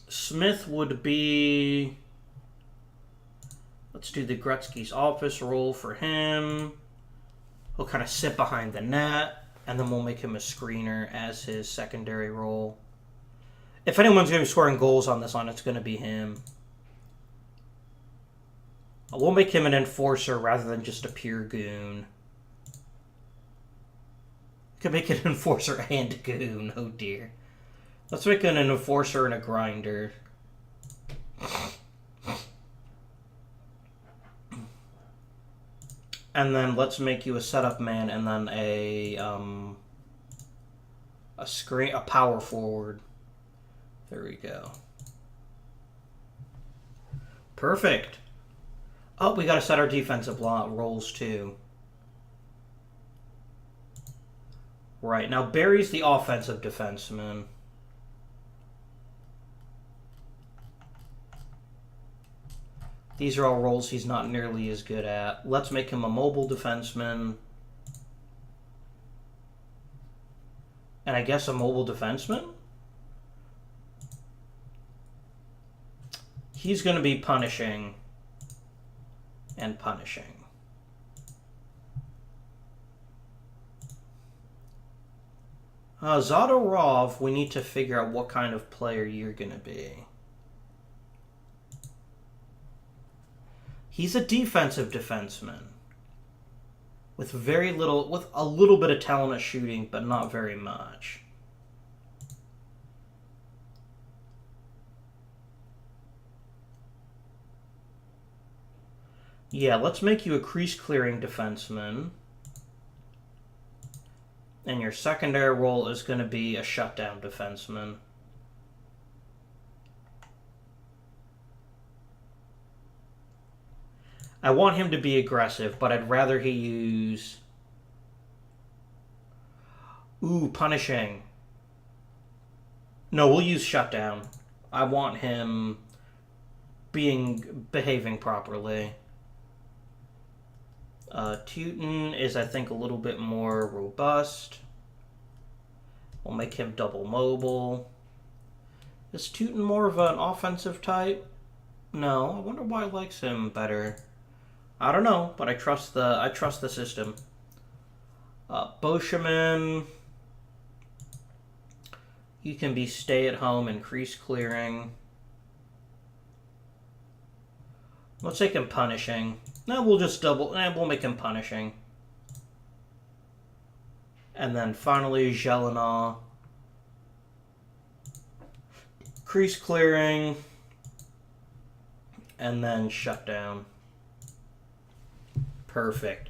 Smith would be... Let's do the Gretzky's office role for him. He'll kind of sit behind the net, and then we'll make him a screener as his secondary role. If anyone's going to be scoring goals on this line, it's going to be him. We'll make him an enforcer rather than just a pure goon. Could make an enforcer and a goon. Oh dear. Let's make an enforcer and a grinder. And then let's make you a setup man and then a power forward. There we go. Perfect. Oh, we got to set our defensive roles too. Right, now Barry's the offensive defenseman. These are all roles he's not nearly as good at. Let's make him a mobile defenseman. And I guess a mobile defenseman? He's going to be punishing and punishing. Zadorov, we need to figure out what kind of player you're going to be. He's a defensive defenseman with with a little bit of talent at shooting, but not very much. Yeah, let's make you a crease-clearing defenseman. And your secondary role is going to be a shutdown defenseman. I want him to be aggressive, but I'd rather he use... Ooh, punishing. No, we'll use shutdown. I want him behaving properly. Teuton is, I think, a little bit more robust. We'll make him double mobile. Is Teuton more of an offensive type? No. I wonder why I likes him better. I don't know, but I trust the system. Boscheman, you can be stay-at-home and crease clearing. Let's take him punishing. No, we'll just we'll make him punishing. And then finally, Jelena. Crease clearing. And then shutdown. Perfect.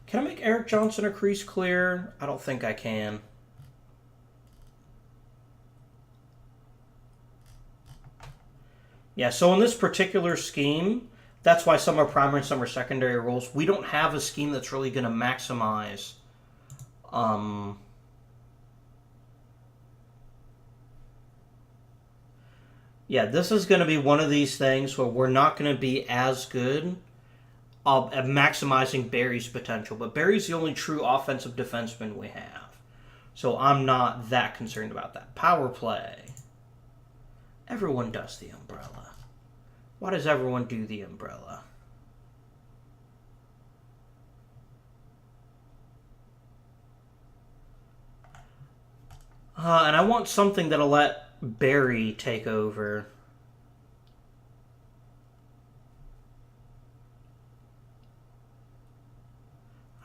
Can I make Eric Johnson a crease clear? I don't think I can. Yeah, so in this particular scheme, that's why some are primary and some are secondary roles. We don't have a scheme that's really going to maximize yeah, this is going to be one of these things where we're not going to be as good at maximizing Barry's potential. But Barry's the only true offensive defenseman we have. So I'm not that concerned about that. Power play. Everyone does the umbrella. Why does everyone do the umbrella? And I want something that'll let Barry take over.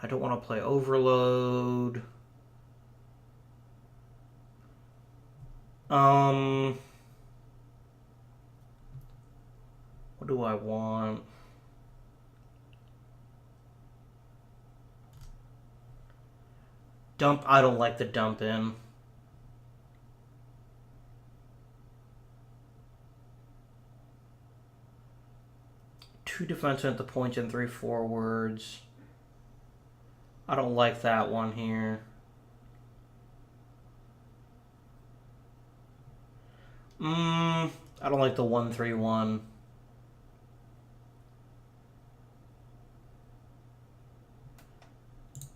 I don't want to play Overload. What do I want? Dump. I don't like the dump in. Two defensemen at the point and 3 forwards. I don't like that one here. I don't like the 1-3-1.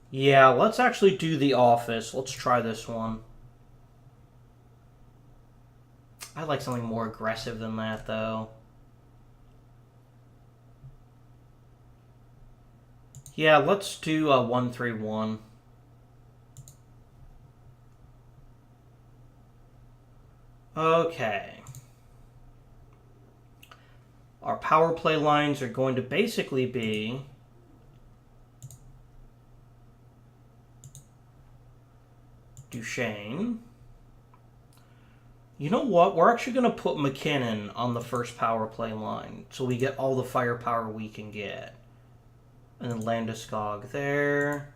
Yeah, let's actually do The Office. Let's try this one. I like something more aggressive than that, though. Yeah, let's do a 1-3-1. Okay. Our power play lines are going to basically be Duchesne. You know what? We're actually going to put McKinnon on the first power play line so we get all the firepower we can get. And then Landeskog there.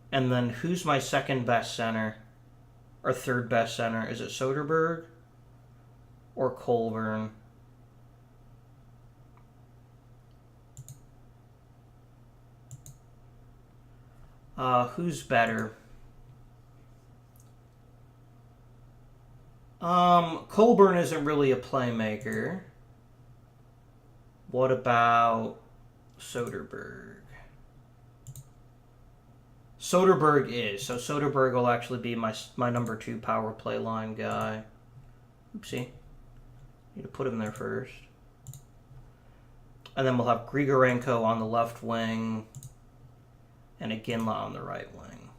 And then who's my second best center? our third best center? Is it Soderberg or Colburn? Who's better? Colburn isn't really a playmaker. What about Soderberg? Soderberg is. So Soderberg will actually be my number 2 power play line guy. Oopsie. Need to put him there first. And then we'll have Grigorenko on the left wing and Iginla on the right wing.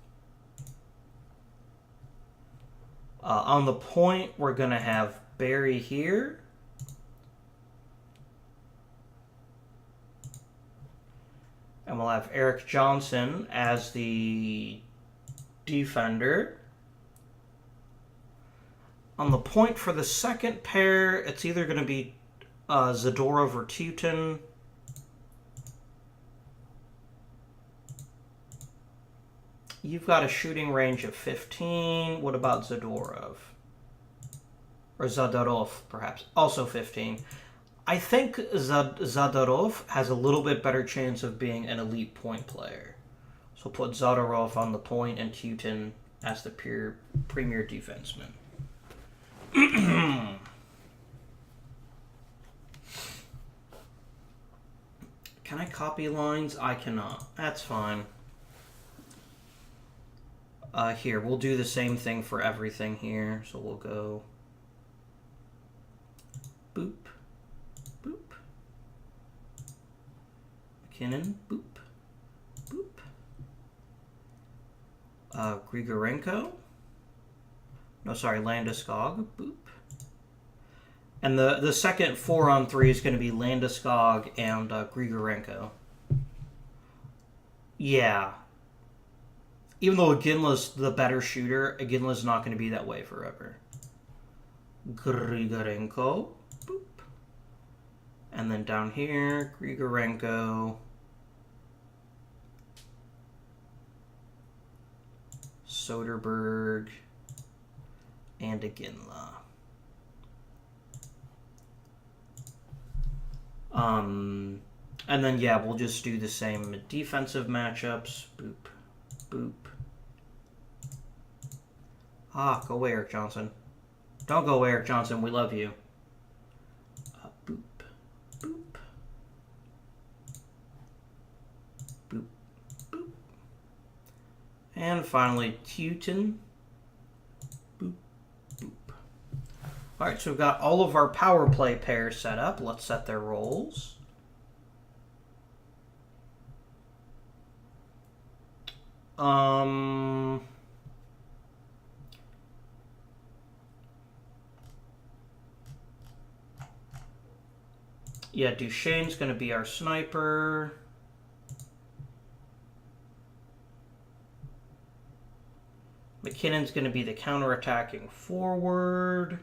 On the point, we're going to have Barry here. And we'll have Eric Johnson as the defender. On the point for the second pair, it's either going to be Zadorov or Teuton. You've got a shooting range of 15. What about Zadorov? Or Zadorov, perhaps. Also 15. I think Zadorov has a little bit better chance of being an elite point player. So put Zadorov on the point and Teuton as the premier defenseman. Can I copy lines? I cannot. That's fine. Here, we'll do the same thing for everything here. So we'll go boop, boop, McKinnon, boop, boop, Grigorenko. No, sorry, Landeskog, boop. And the second 4-on-3 is going to be Landeskog and Grigorenko. Yeah. Even though Iginla's the better shooter, Iginla's not going to be that way forever. Grigorenko. Boop. And then down here, Grigorenko. Soderberg. And Iginla. And then, yeah, we'll just do the same defensive matchups. Boop. Boop. Go away, Eric Johnson. Don't go away, Eric Johnson. We love you. Boop. Boop. Boop. Boop. And finally, Teuton. Boop. Boop. Alright, so we've got all of our power play pairs set up. Let's set their roles. Yeah, Duchesne's going to be our sniper. McKinnon's going to be the counterattacking forward.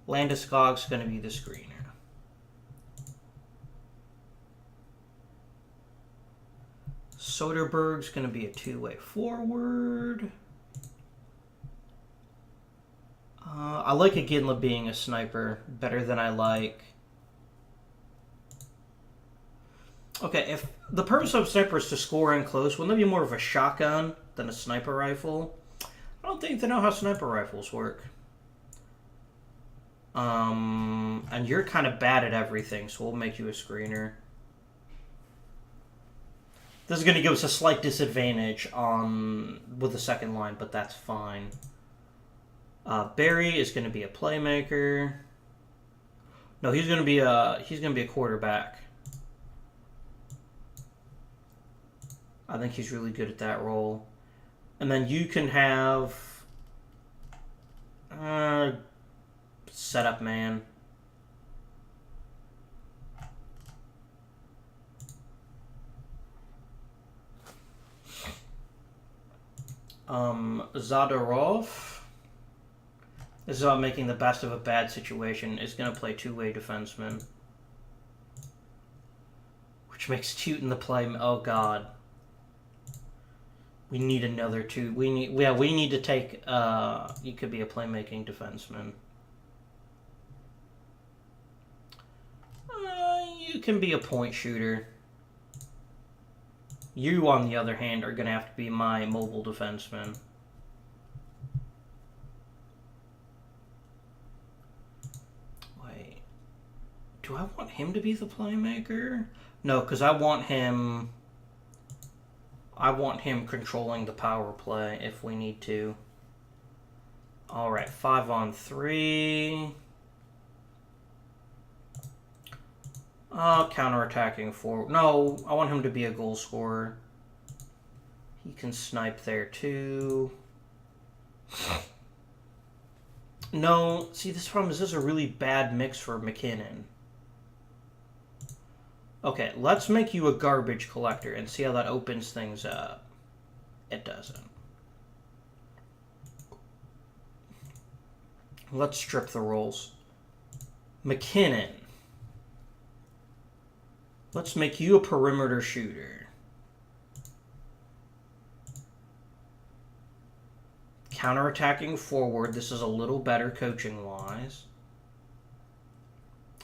Landeskog's going to be the screener. Soderberg's going to be a two-way forward. I like Iginla being a sniper better than I like. Okay, if the purpose of a sniper is to score in close, wouldn't that be more of a shotgun than a sniper rifle? I don't think they know how sniper rifles work. And you're kind of bad at everything, so we'll make you a screener. This is going to give us a slight disadvantage with the second line, but that's fine. Barry is going to be a playmaker. No, he's going to be a quarterback. I think he's really good at that role. And then you can have setup man. Zadorov. This is about making the best of a bad situation. Is going to play two-way defenseman. Which makes Teuton the play... Oh, God. We need another two. We need to take. You could be a playmaking defenseman. You can be a point shooter. You, on the other hand, are going to have to be my mobile defenseman. Wait. Do I want him to be the playmaker? No, because I want him controlling the power play if we need to. Alright, 5-on-3. Counterattacking forward. No, I want him to be a goal scorer. He can snipe there too. No, see, this problem is this is a really bad mix for McKinnon. Okay, let's make you a garbage collector and see how that opens things up. It doesn't. Let's strip the roles. McKinnon. Let's make you a perimeter shooter. Counterattacking forward. This is a little better coaching-wise.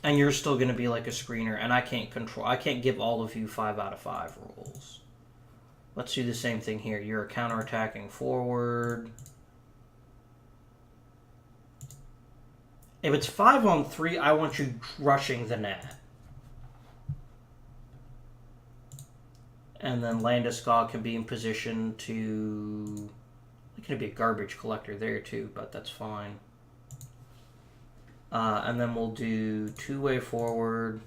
And you're still going to be like a screener, and I can't give all of you 5 out of 5 roles. Let's do the same thing here. You're a counterattacking forward. If it's 5-on-3, I want you rushing the net. And then Landeskog can be in position to... He can be a garbage collector there too, but that's fine. And then we'll do two-way forward.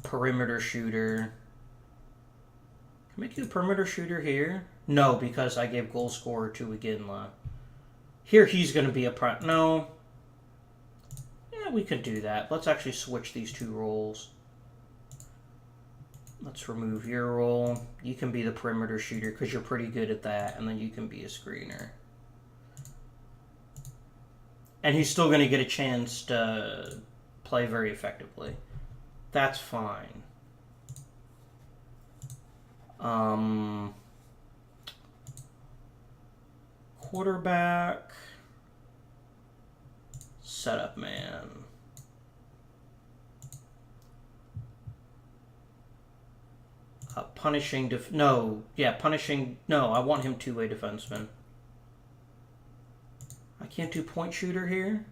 Perimeter shooter. Can I make you a perimeter shooter here? No, because I gave goal scorer to Iginla. Here he's going to be a no. Yeah, we could do that. Let's actually switch these two roles. Let's remove your role. You can be the perimeter shooter because you're pretty good at that, and then you can be a screener. And he's still going to get a chance to play very effectively. That's fine. Quarterback. Setup man. Punishing punishing. No, I want him two-way defenseman. I can't do point shooter here.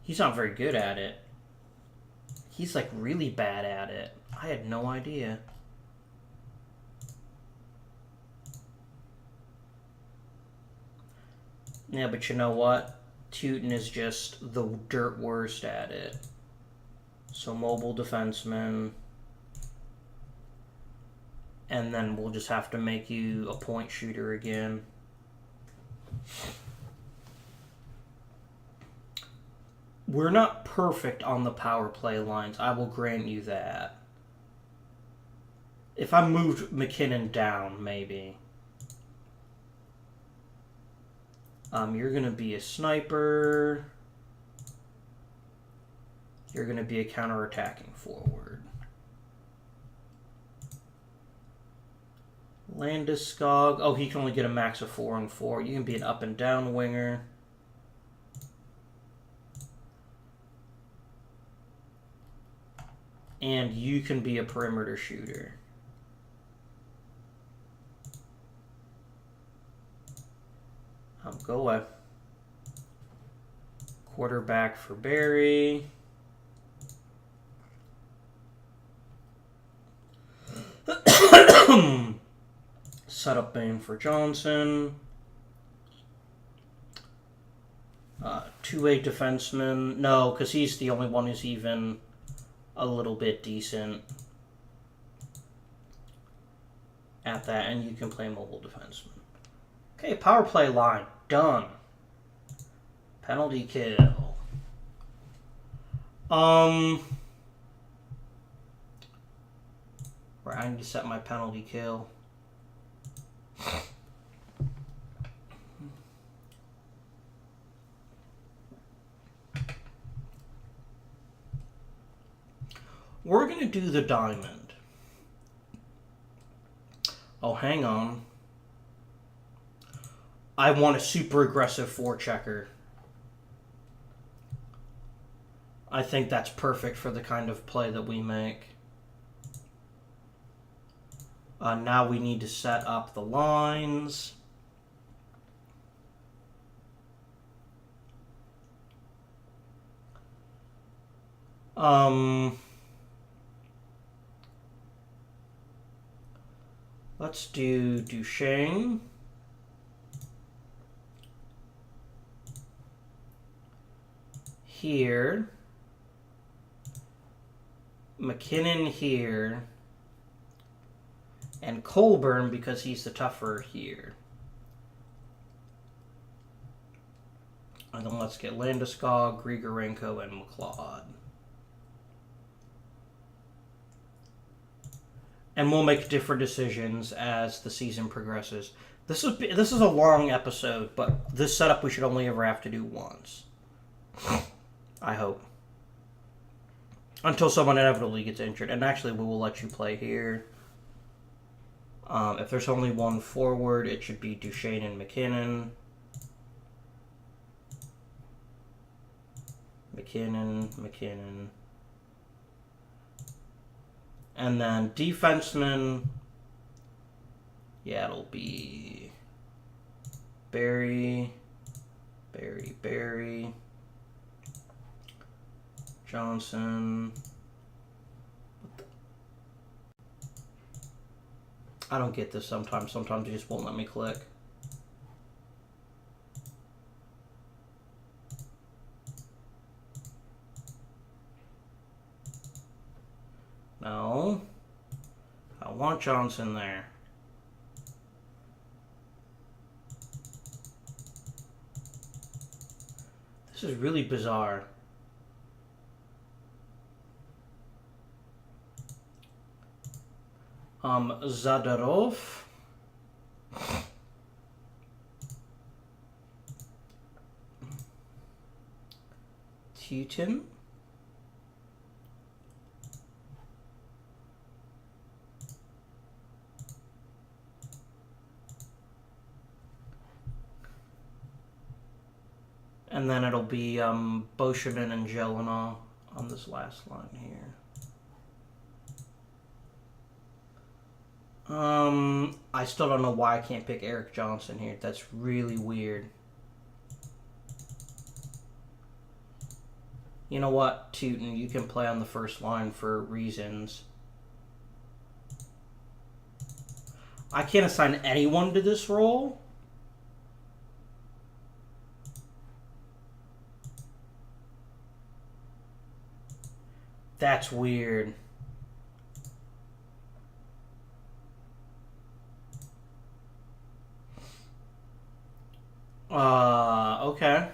He's not very good at it. He's like really bad at it. I had no idea. Yeah, but you know what? Teuton is just the dirt worst at it. So mobile defenseman. And then we'll just have to make you a point shooter again. We're not perfect on the power play lines. I will grant you that. If I moved McKinnon down, maybe. You're going to be a sniper. You're going to be a counterattacking forward. Landeskog. Oh, he can only get a max of 4-on-4. You can be an up and down winger. And you can be a perimeter shooter. Go away. Quarterback for Barry. Setup man for Johnson. Two-way defenseman. No, because he's the only one who's even a little bit decent at that, and you can play mobile defenseman. Okay, power play line. Done. Penalty kill. Where I need to set my penalty kill. We're going to do the diamond. Oh, hang on. I want a super aggressive forechecker. I think that's perfect for the kind of play that we make. Now we need to set up the lines. Let's do Duchesne. Here. McKinnon here. And Colburn because he's the tougher here. And then let's get Landeskog, Grigorenko, and McLeod. And we'll make different decisions as the season progresses. This is a long episode, but this setup we should only ever have to do once. I hope. Until someone inevitably gets injured. And actually, we will let you play here. If there's only one forward, it should be Duchesne and McKinnon. McKinnon. And then defenseman, yeah, it'll be Barry, Johnson. I don't get this sometimes. Sometimes it just won't let me click. No. I want Johnson there. This is really bizarre. Zadorov. Teuton. And then it'll be Boschman and Jelena on this last line here. I still don't know why I can't pick Eric Johnson here. That's really weird. You know what, Teuton, you can play on the first line for reasons. I can't assign anyone to this role. That's weird. Okay.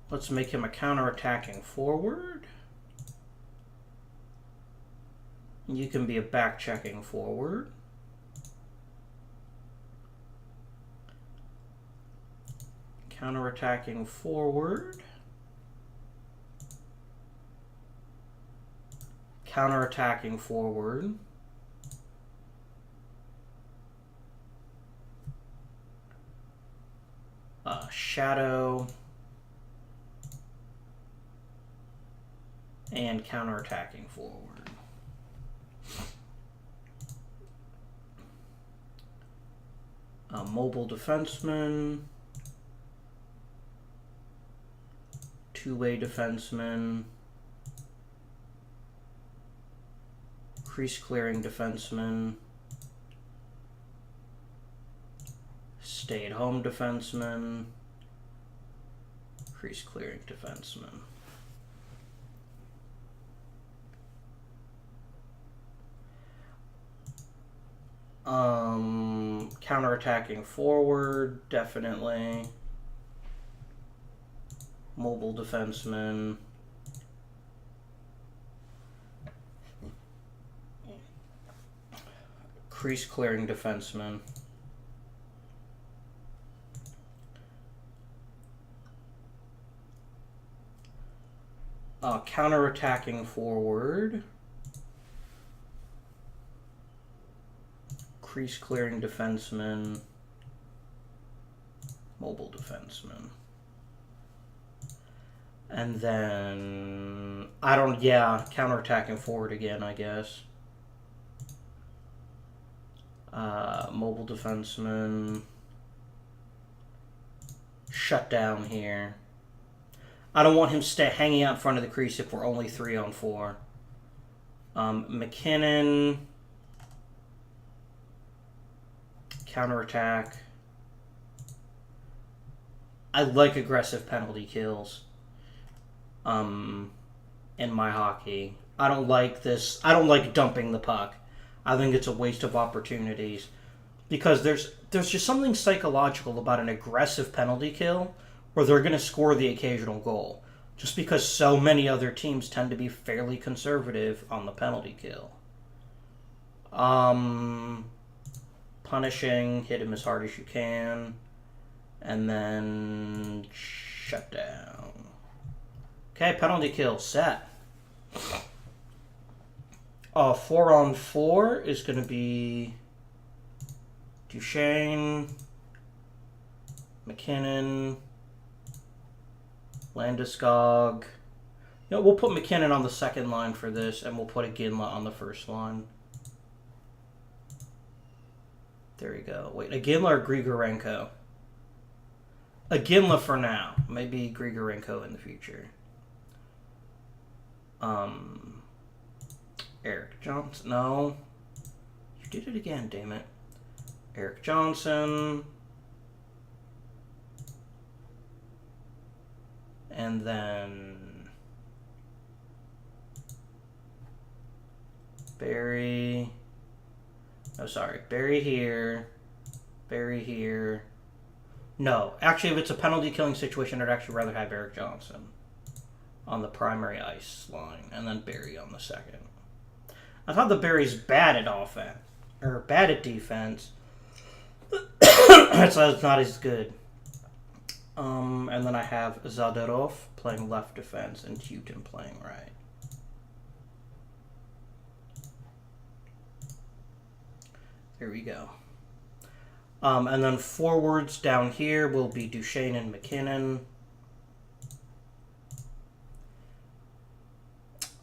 Let's make him a counter-attacking forward. You can be a back-checking forward. Counter-attacking forward. Counter-attacking forward. Shadow. And counter-attacking forward. Mobile defenseman. Two-way defenseman. Crease-clearing defenseman. Stay-at-home defenseman. Crease-clearing defenseman. Counter-attacking forward, definitely. Mobile defenseman. Crease clearing defenseman. Counter-attacking forward. Crease clearing defenseman. Mobile defenseman. And then, counter-attacking forward again, I guess. Mobile defenseman. Shut down here. I don't want him hanging out in front of the crease if we're only 3-on-4. McKinnon. Counterattack. I like aggressive penalty kills. In my hockey. I don't like this. I don't like dumping the puck. I think it's a waste of opportunities. Because there's just something psychological about an aggressive penalty kill where they're going to score the occasional goal. Just because so many other teams tend to be fairly conservative on the penalty kill. Punishing, hit him as hard as you can. And then shut down. Okay, penalty kill, set. 4-on-4 is going to be Duchesne, McKinnon, Landeskog. We'll put McKinnon on the second line for this, and we'll put a Ginla on the first line. There we go. Wait, a Ginla or Grigorenko? A Ginla for now. Maybe Grigorenko in the future. Eric Johnson. No. You did it again, damn it. Eric Johnson. And then Barry. Oh, sorry. Barry here. Barry here. No. Actually, if it's a penalty killing situation, I'd actually rather have Eric Johnson on the primary ice line, and then Barry on the second. I thought the Barry's bad at offense, or bad at defense. So it's not as good. And then I have Zadorov playing left defense and Houghton playing right. There we go. And then forwards down here will be Duchesne and McKinnon.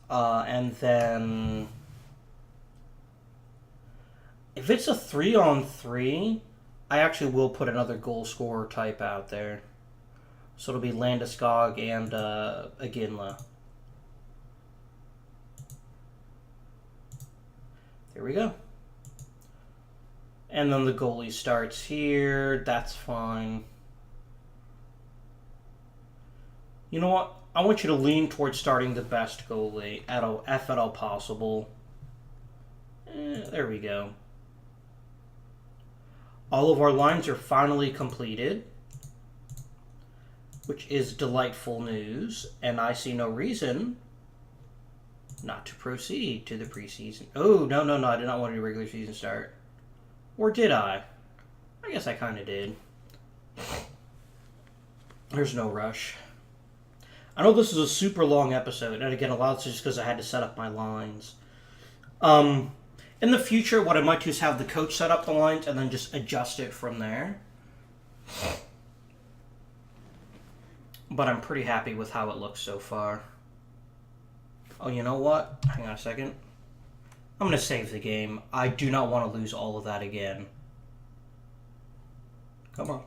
And then if it's a 3-on-3, I actually will put another goal scorer type out there. So it'll be Landeskog and Ginla. There we go. And then the goalie starts here. That's fine. You know what? I want you to lean towards starting the best goalie if at all possible. There we go. All of our lines are finally completed, which is delightful news, and I see no reason not to proceed to the preseason. Oh, no, I did not want to do regular season start. Or did I? I guess I kind of did. There's no rush. I know this is a super long episode, and again, a lot of it's just because I had to set up my lines. In the future, what I might do is have the coach set up the lines and then just adjust it from there. But I'm pretty happy with how it looks so far. Oh, you know what? Hang on a second. I'm going to save the game. I do not want to lose all of that again. Come on.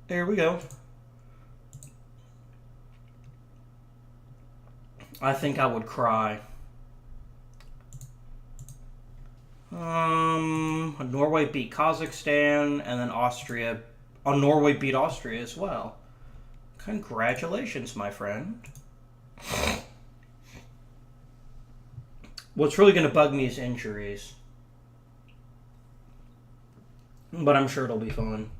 There we go. I think I would cry. Norway beat Kazakhstan, and then Austria. Oh, Norway beat Austria as well. Congratulations, my friend. What's really going to bug me is injuries. But I'm sure it'll be fun.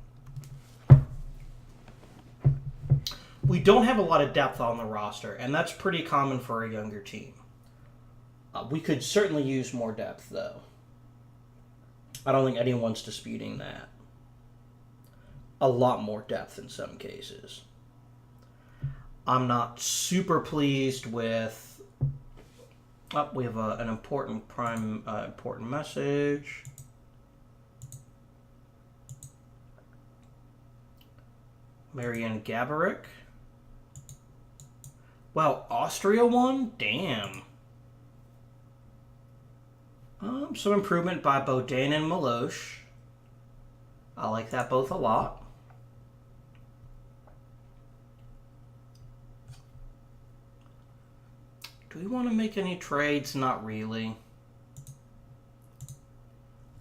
We don't have a lot of depth on the roster, and that's pretty common for a younger team. We could certainly use more depth, though. I don't think anyone's disputing that. A lot more depth in some cases. I'm not super pleased with... Oh, we have an important important message. Marianne Gabarick. Wow, Austria won? Damn. Some improvement by Bodane and Milosh. I like that both a lot. Do we want to make any trades? Not really.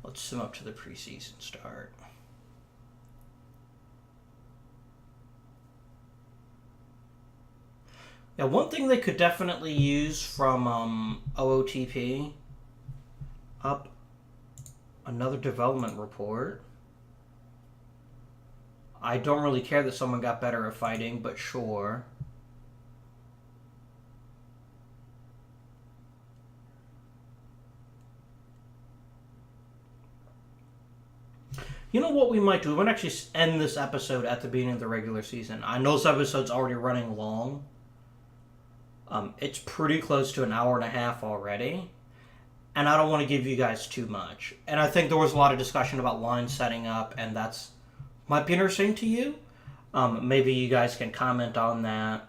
Let's sim up to the preseason start. Yeah, one thing they could definitely use from OOTP, up another development report. I don't really care that someone got better at fighting, but sure. You know what we might do? We might actually end this episode at the beginning of the regular season. I know this episode's already running long. It's pretty close to an hour and a half already. And I don't want to give you guys too much. And I think there was a lot of discussion about line setting up, and that's might be interesting to you. Maybe you guys can comment on that.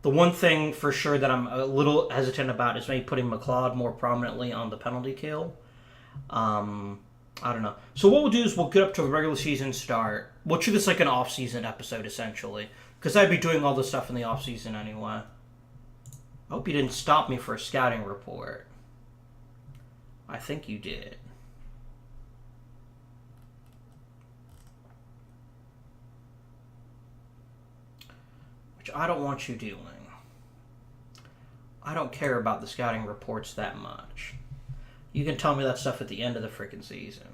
The one thing for sure that I'm a little hesitant about is maybe putting McLeod more prominently on the penalty kill. I don't know. So what we'll do is we'll get up to the regular season start. We'll treat this like an off-season episode, essentially. Because I'd be doing all this stuff in the off-season anyway. I hope you didn't stop me for a scouting report. I think you did. Which I don't want you doing. I don't care about the scouting reports that much. You can tell me that stuff at the end of the freaking season.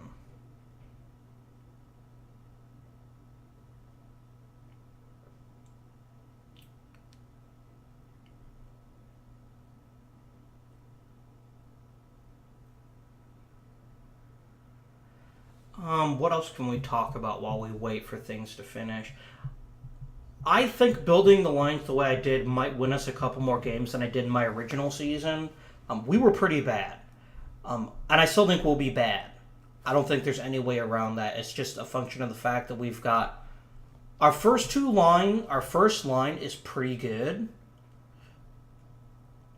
What else can we talk about while we wait for things to finish? I think building the lines the way I did might win us a couple more games than I did in my original season. We were pretty bad. And I still think we'll be bad. I don't think there's any way around that. It's just a function of the fact that we've got our first line is pretty good.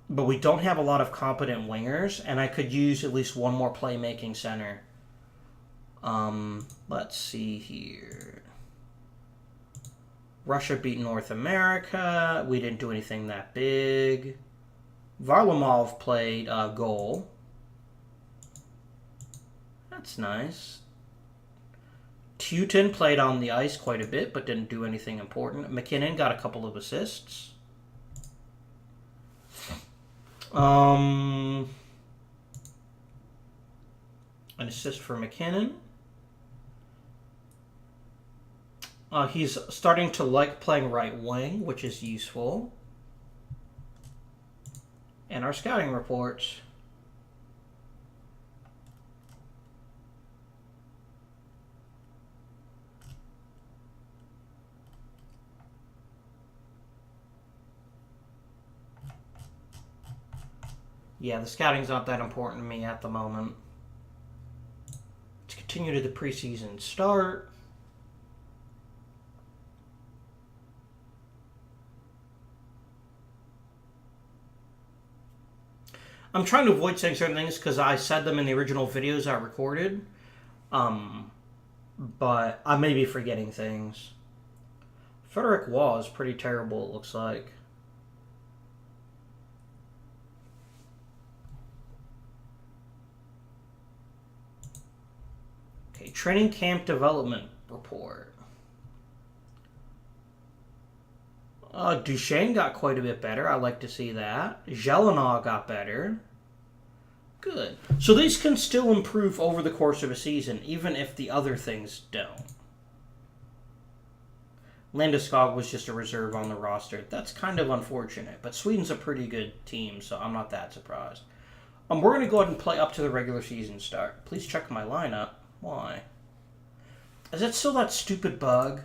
But we don't have a lot of competent wingers, and I could use at least one more playmaking center. Let's see here. Russia beat North America. We didn't do anything that big. Varlamov played goal. That's nice. Teuton played on the ice quite a bit, but didn't do anything important. McKinnon got a couple of assists. An assist for McKinnon. He's starting to like playing right wing, which is useful. And our scouting reports. Yeah, the scouting's not that important to me at the moment. Let's continue to the preseason start. I'm trying to avoid saying certain things because I said them in the original videos I recorded. But I may be forgetting things. Frederick Waugh is pretty terrible, it looks like. Okay, training camp development report. Duchesne got quite a bit better. I like to see that. Jelena got better. Good. So these can still improve over the course of a season, even if the other things don't. Landeskog was just a reserve on the roster. That's kind of unfortunate, but Sweden's a pretty good team, so I'm not that surprised. We're going to go ahead and play up to the regular season start. Please check my lineup. Why? Is it still that stupid bug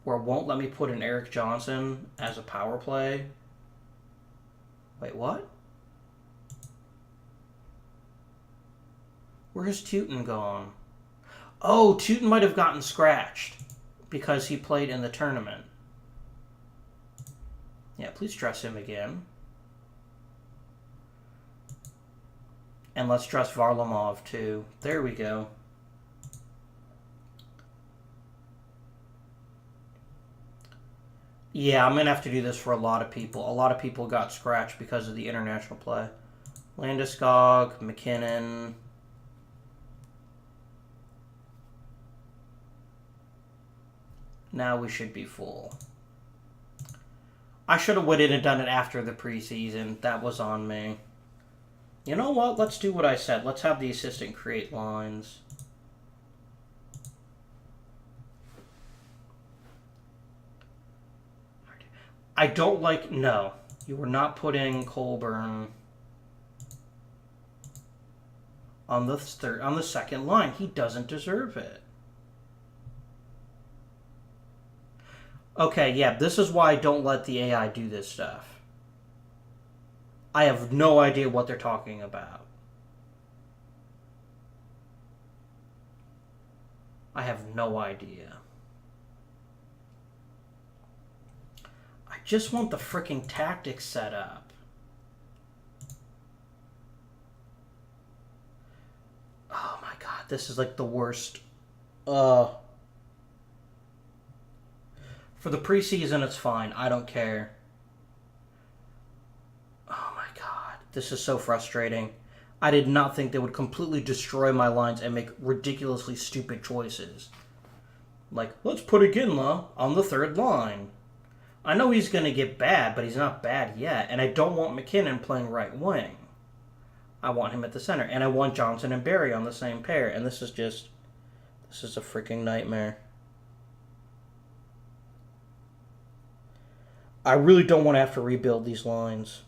where it won't let me put in Eric Johnson as a power play? Wait, what? Where's Teuton gone? Oh, Teuton might have gotten scratched because he played in the tournament. Yeah, please dress him again. And let's dress Varlamov too. There we go. Yeah, I'm going to have to do this for a lot of people. A lot of people got scratched because of the international play. Landeskog, McKinnon. Now we should be full. I should have waited and done it after the preseason. That was on me. You know what? Let's do what I said. Let's have the assistant create lines. I don't like... No. You were not putting Colburn on the second line. He doesn't deserve it. Okay, yeah, this is why I don't let the AI do this stuff. I have no idea what they're talking about. I have no idea. I just want the freaking tactics set up. Oh my god, this is like the worst. For the preseason, it's fine. I don't care. Oh my god. This is so frustrating. I did not think they would completely destroy my lines and make ridiculously stupid choices. Like, let's put Iginla on the third line. I know he's going to get bad, but he's not bad yet. And I don't want McKinnon playing right wing. I want him at the center. And I want Johnson and Barry on the same pair. And this is just... This is a freaking nightmare. I really don't want to have to rebuild these lines.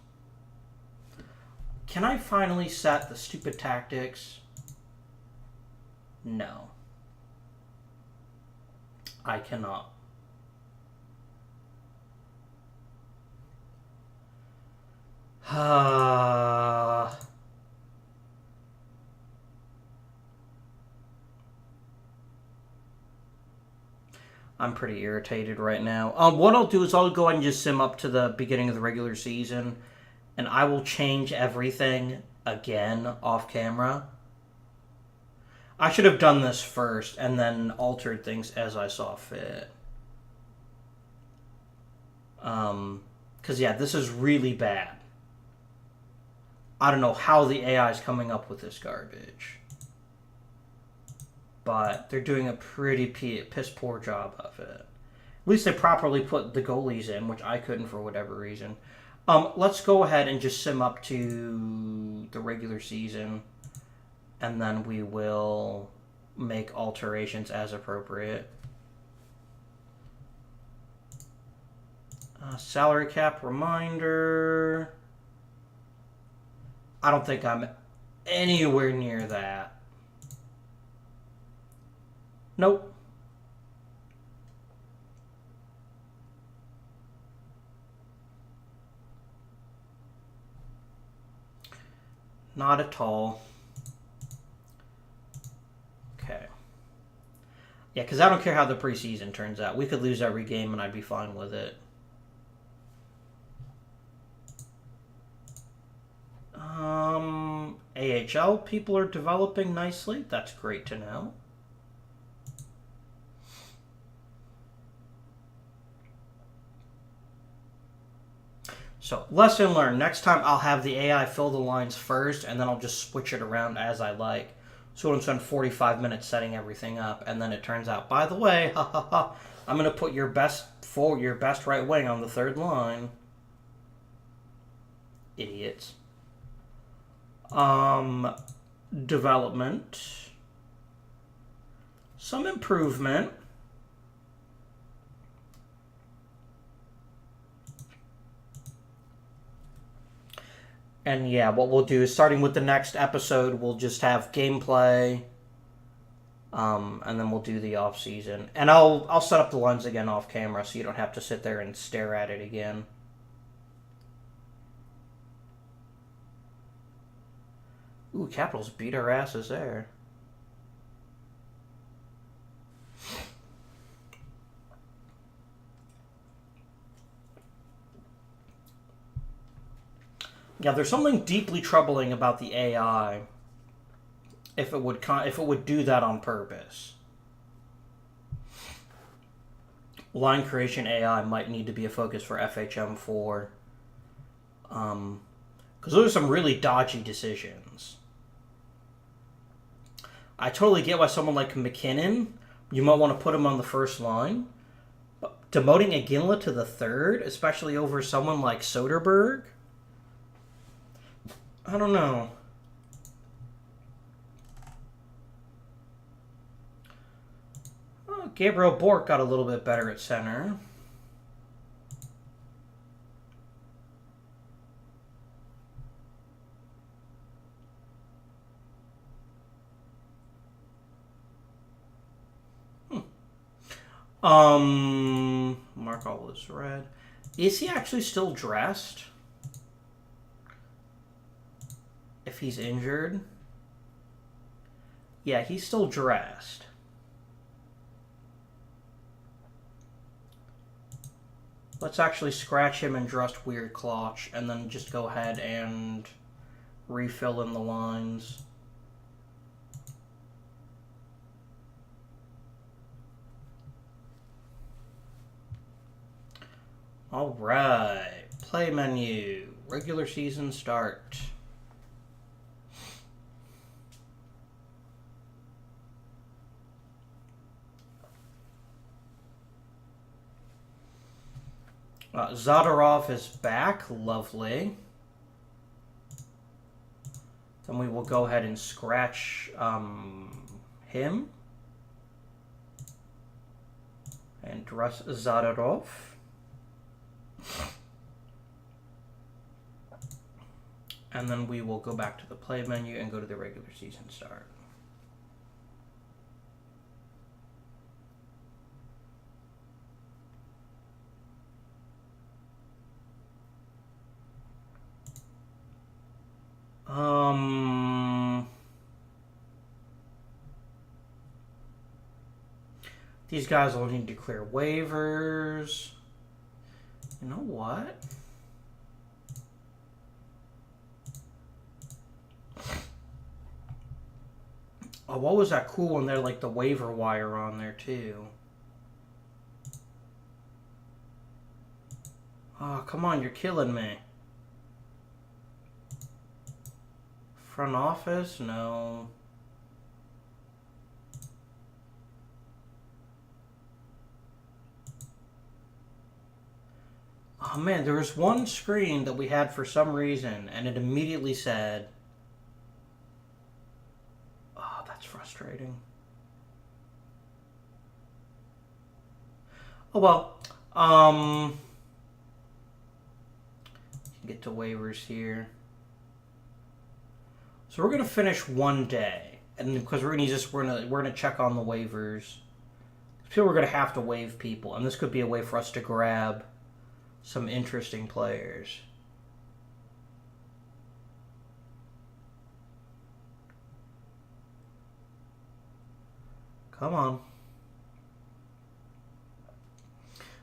Can I finally set the stupid tactics? No. I cannot. I'm pretty irritated right now. What I'll do is I'll go ahead and just sim up to the beginning of the regular season, and I will change everything again off camera. I should have done this first and then altered things as I saw fit. Because, yeah, this is really bad. I don't know how the AI is coming up with this garbage. But they're doing a pretty piss poor job of it. At least they properly put the goalies in, which I couldn't for whatever reason. Let's go ahead and just sim up to the regular season, and then we will make alterations as appropriate. Salary cap reminder. I don't think I'm anywhere near that. Nope. Not at all. Okay. Yeah, because I don't care how the preseason turns out. We could lose every game and I'd be fine with it. AHL people are developing nicely. That's great to know. So, lesson learned. Next time, I'll have the AI fill the lines first, and then I'll just switch it around as I like. So, I'm spend 45 minutes setting everything up, and then it turns out, by the way, I'm going to put your best right wing on the third line. Idiots. Development. Some improvement. And yeah, what we'll do is starting with the next episode, we'll just have gameplay. And then we'll do the off season. And I'll set up the lens again off camera so you don't have to sit there and stare at it again. Ooh, Capitals beat our asses there. Yeah, there's something deeply troubling about the AI. If it would do that on purpose. Line creation AI might need to be a focus for FHM 4. Because those are some really dodgy decisions. I totally get why someone like McKinnon, you might want to put him on the first line. But demoting Iginla to the third, especially over someone like Soderberg, I don't know. Oh, Gabriel Bork got a little bit better at center. Mark all is red. Is he actually still dressed? If he's injured? Yeah, he's still dressed. Let's actually scratch him and dress Weird Klotch, and then just go ahead and refill in the lines. Alright, play menu, regular season start. Zadorov is back, lovely. Then we will go ahead and scratch him. And dress Zadorov. And then we will go back to the play menu and go to the regular season start. These guys will need to clear waivers. You know what? Oh, what was that cool one there? Like the waiver wire on there too. Oh, come on, you're killing me. Front office? No. Oh man, there was one screen that we had for some reason, and it immediately said... Oh, that's frustrating. Oh well. Get to waivers here. So we're gonna finish one day, and because we're gonna check on the waivers. People are gonna have to waive people, and this could be a way for us to grab some interesting players. Come on.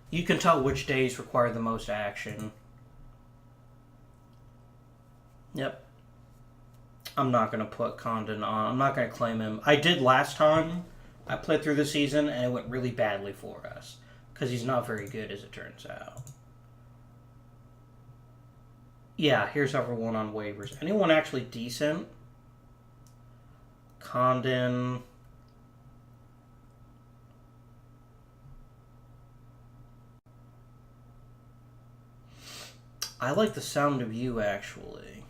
You can tell which days require the most action. Yep. I'm not going to put Condon on. I'm not going to claim him. I did last time. I played through the season, and it went really badly for us. Because he's not very good, as it turns out. Yeah, here's everyone on waivers. Anyone actually decent? Condon. I like the sound of you, actually.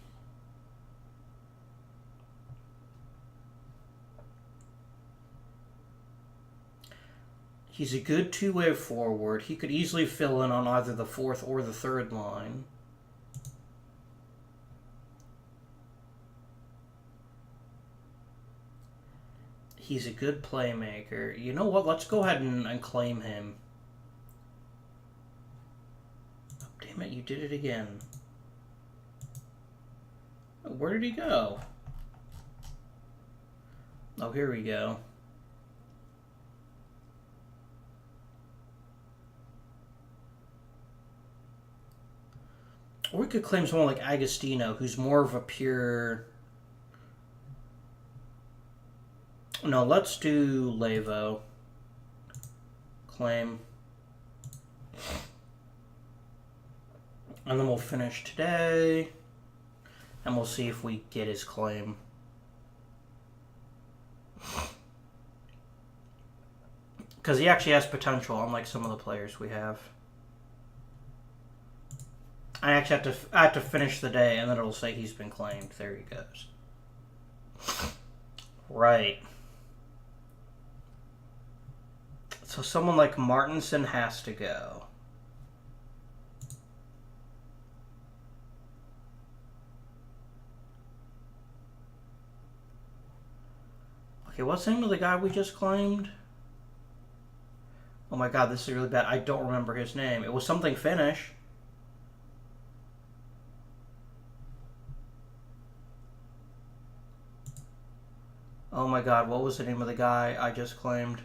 He's a good two-way forward. He could easily fill in on either the fourth or the third line. He's a good playmaker. You know what? Let's go ahead and claim him. Oh, damn it, you did it again. Where did he go? Oh, here we go. Or we could claim someone like Agostino, who's more of a pure... No, let's do Levo. Claim. And then we'll finish today. And we'll see if we get his claim. Because he actually has potential, unlike some of the players we have. I actually have to finish the day, and then it'll say he's been claimed. There he goes. Right. So someone like Martinson has to go. Okay, what's the name of the guy we just claimed? Oh my god, this is really bad. I don't remember his name. It was something Finnish. Oh my god, what was the name of the guy I just claimed?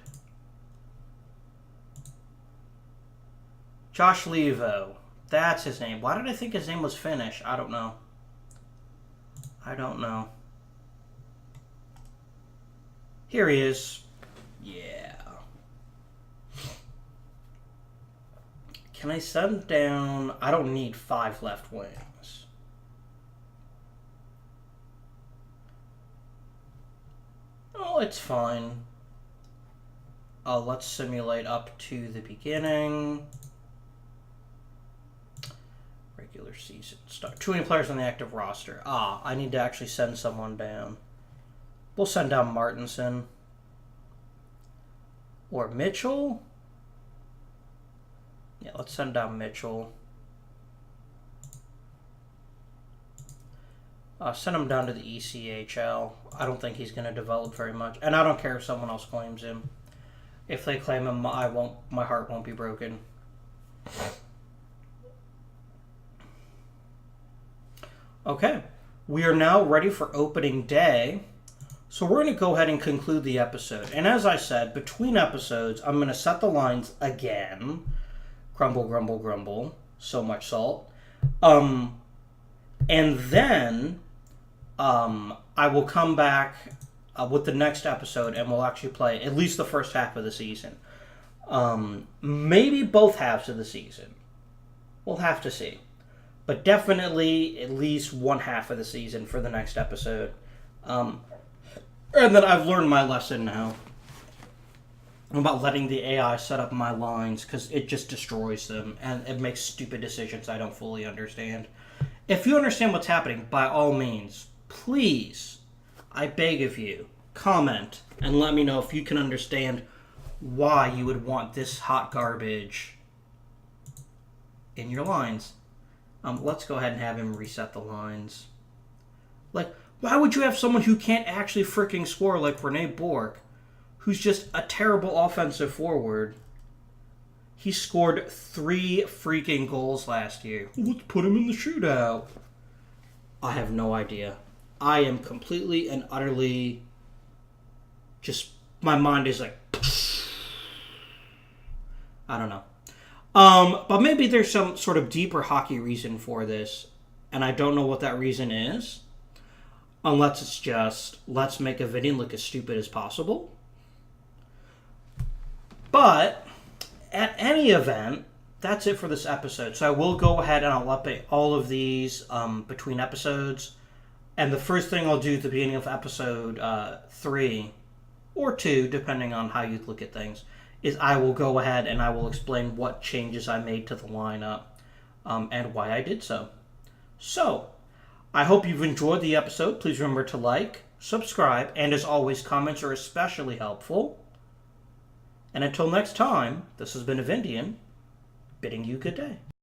Josh Levo. That's his name. Why did I think his name was Finnish? I don't know. I don't know. Here he is. Yeah. Can I send down... I don't need 5 left wings. Oh, it's fine. Let's simulate up to the beginning. Regular season start. 20 players on the active roster. I need to actually send someone down. We'll send down Martinson. Or Mitchell. Yeah, let's send down Mitchell. Send him down to the ECHL. I don't think he's going to develop very much. And I don't care if someone else claims him. If they claim him, my heart won't be broken. Okay, we are now ready for opening day. So we're going to go ahead and conclude the episode. And as I said, between episodes, I'm going to set the lines again. Grumble, grumble, grumble. So much salt. And then I will come back with the next episode and we'll actually play at least the first half of the season. Maybe both halves of the season. We'll have to see. But definitely at least one half of the season for the next episode. And then I've learned my lesson now about letting the AI set up my lines because it just destroys them and it makes stupid decisions I don't fully understand. If you understand what's happening, by all means, please, I beg of you, comment and let me know if you can understand why you would want this hot garbage in your lines. Let's go ahead and have him reset the lines. Like, why would you have someone who can't actually freaking score like Rene Bork, who's just a terrible offensive forward? He scored 3 freaking goals last year. Let's put him in the shootout. I have no idea. I am completely and utterly just... My mind is like... I don't know. But maybe there's some sort of deeper hockey reason for this, and I don't know what that reason is. Unless it's just, let's make a video look as stupid as possible. But, at any event, that's it for this episode. So I will go ahead and I'll update all of these between episodes. And the first thing I'll do at the beginning of episode 3, or 2, depending on how you look at things, is I will go ahead and I will explain what changes I made to the lineup and why I did so. So, I hope you've enjoyed the episode. Please remember to like, subscribe, and as always, comments are especially helpful. And until next time, this has been Avindian, bidding you good day.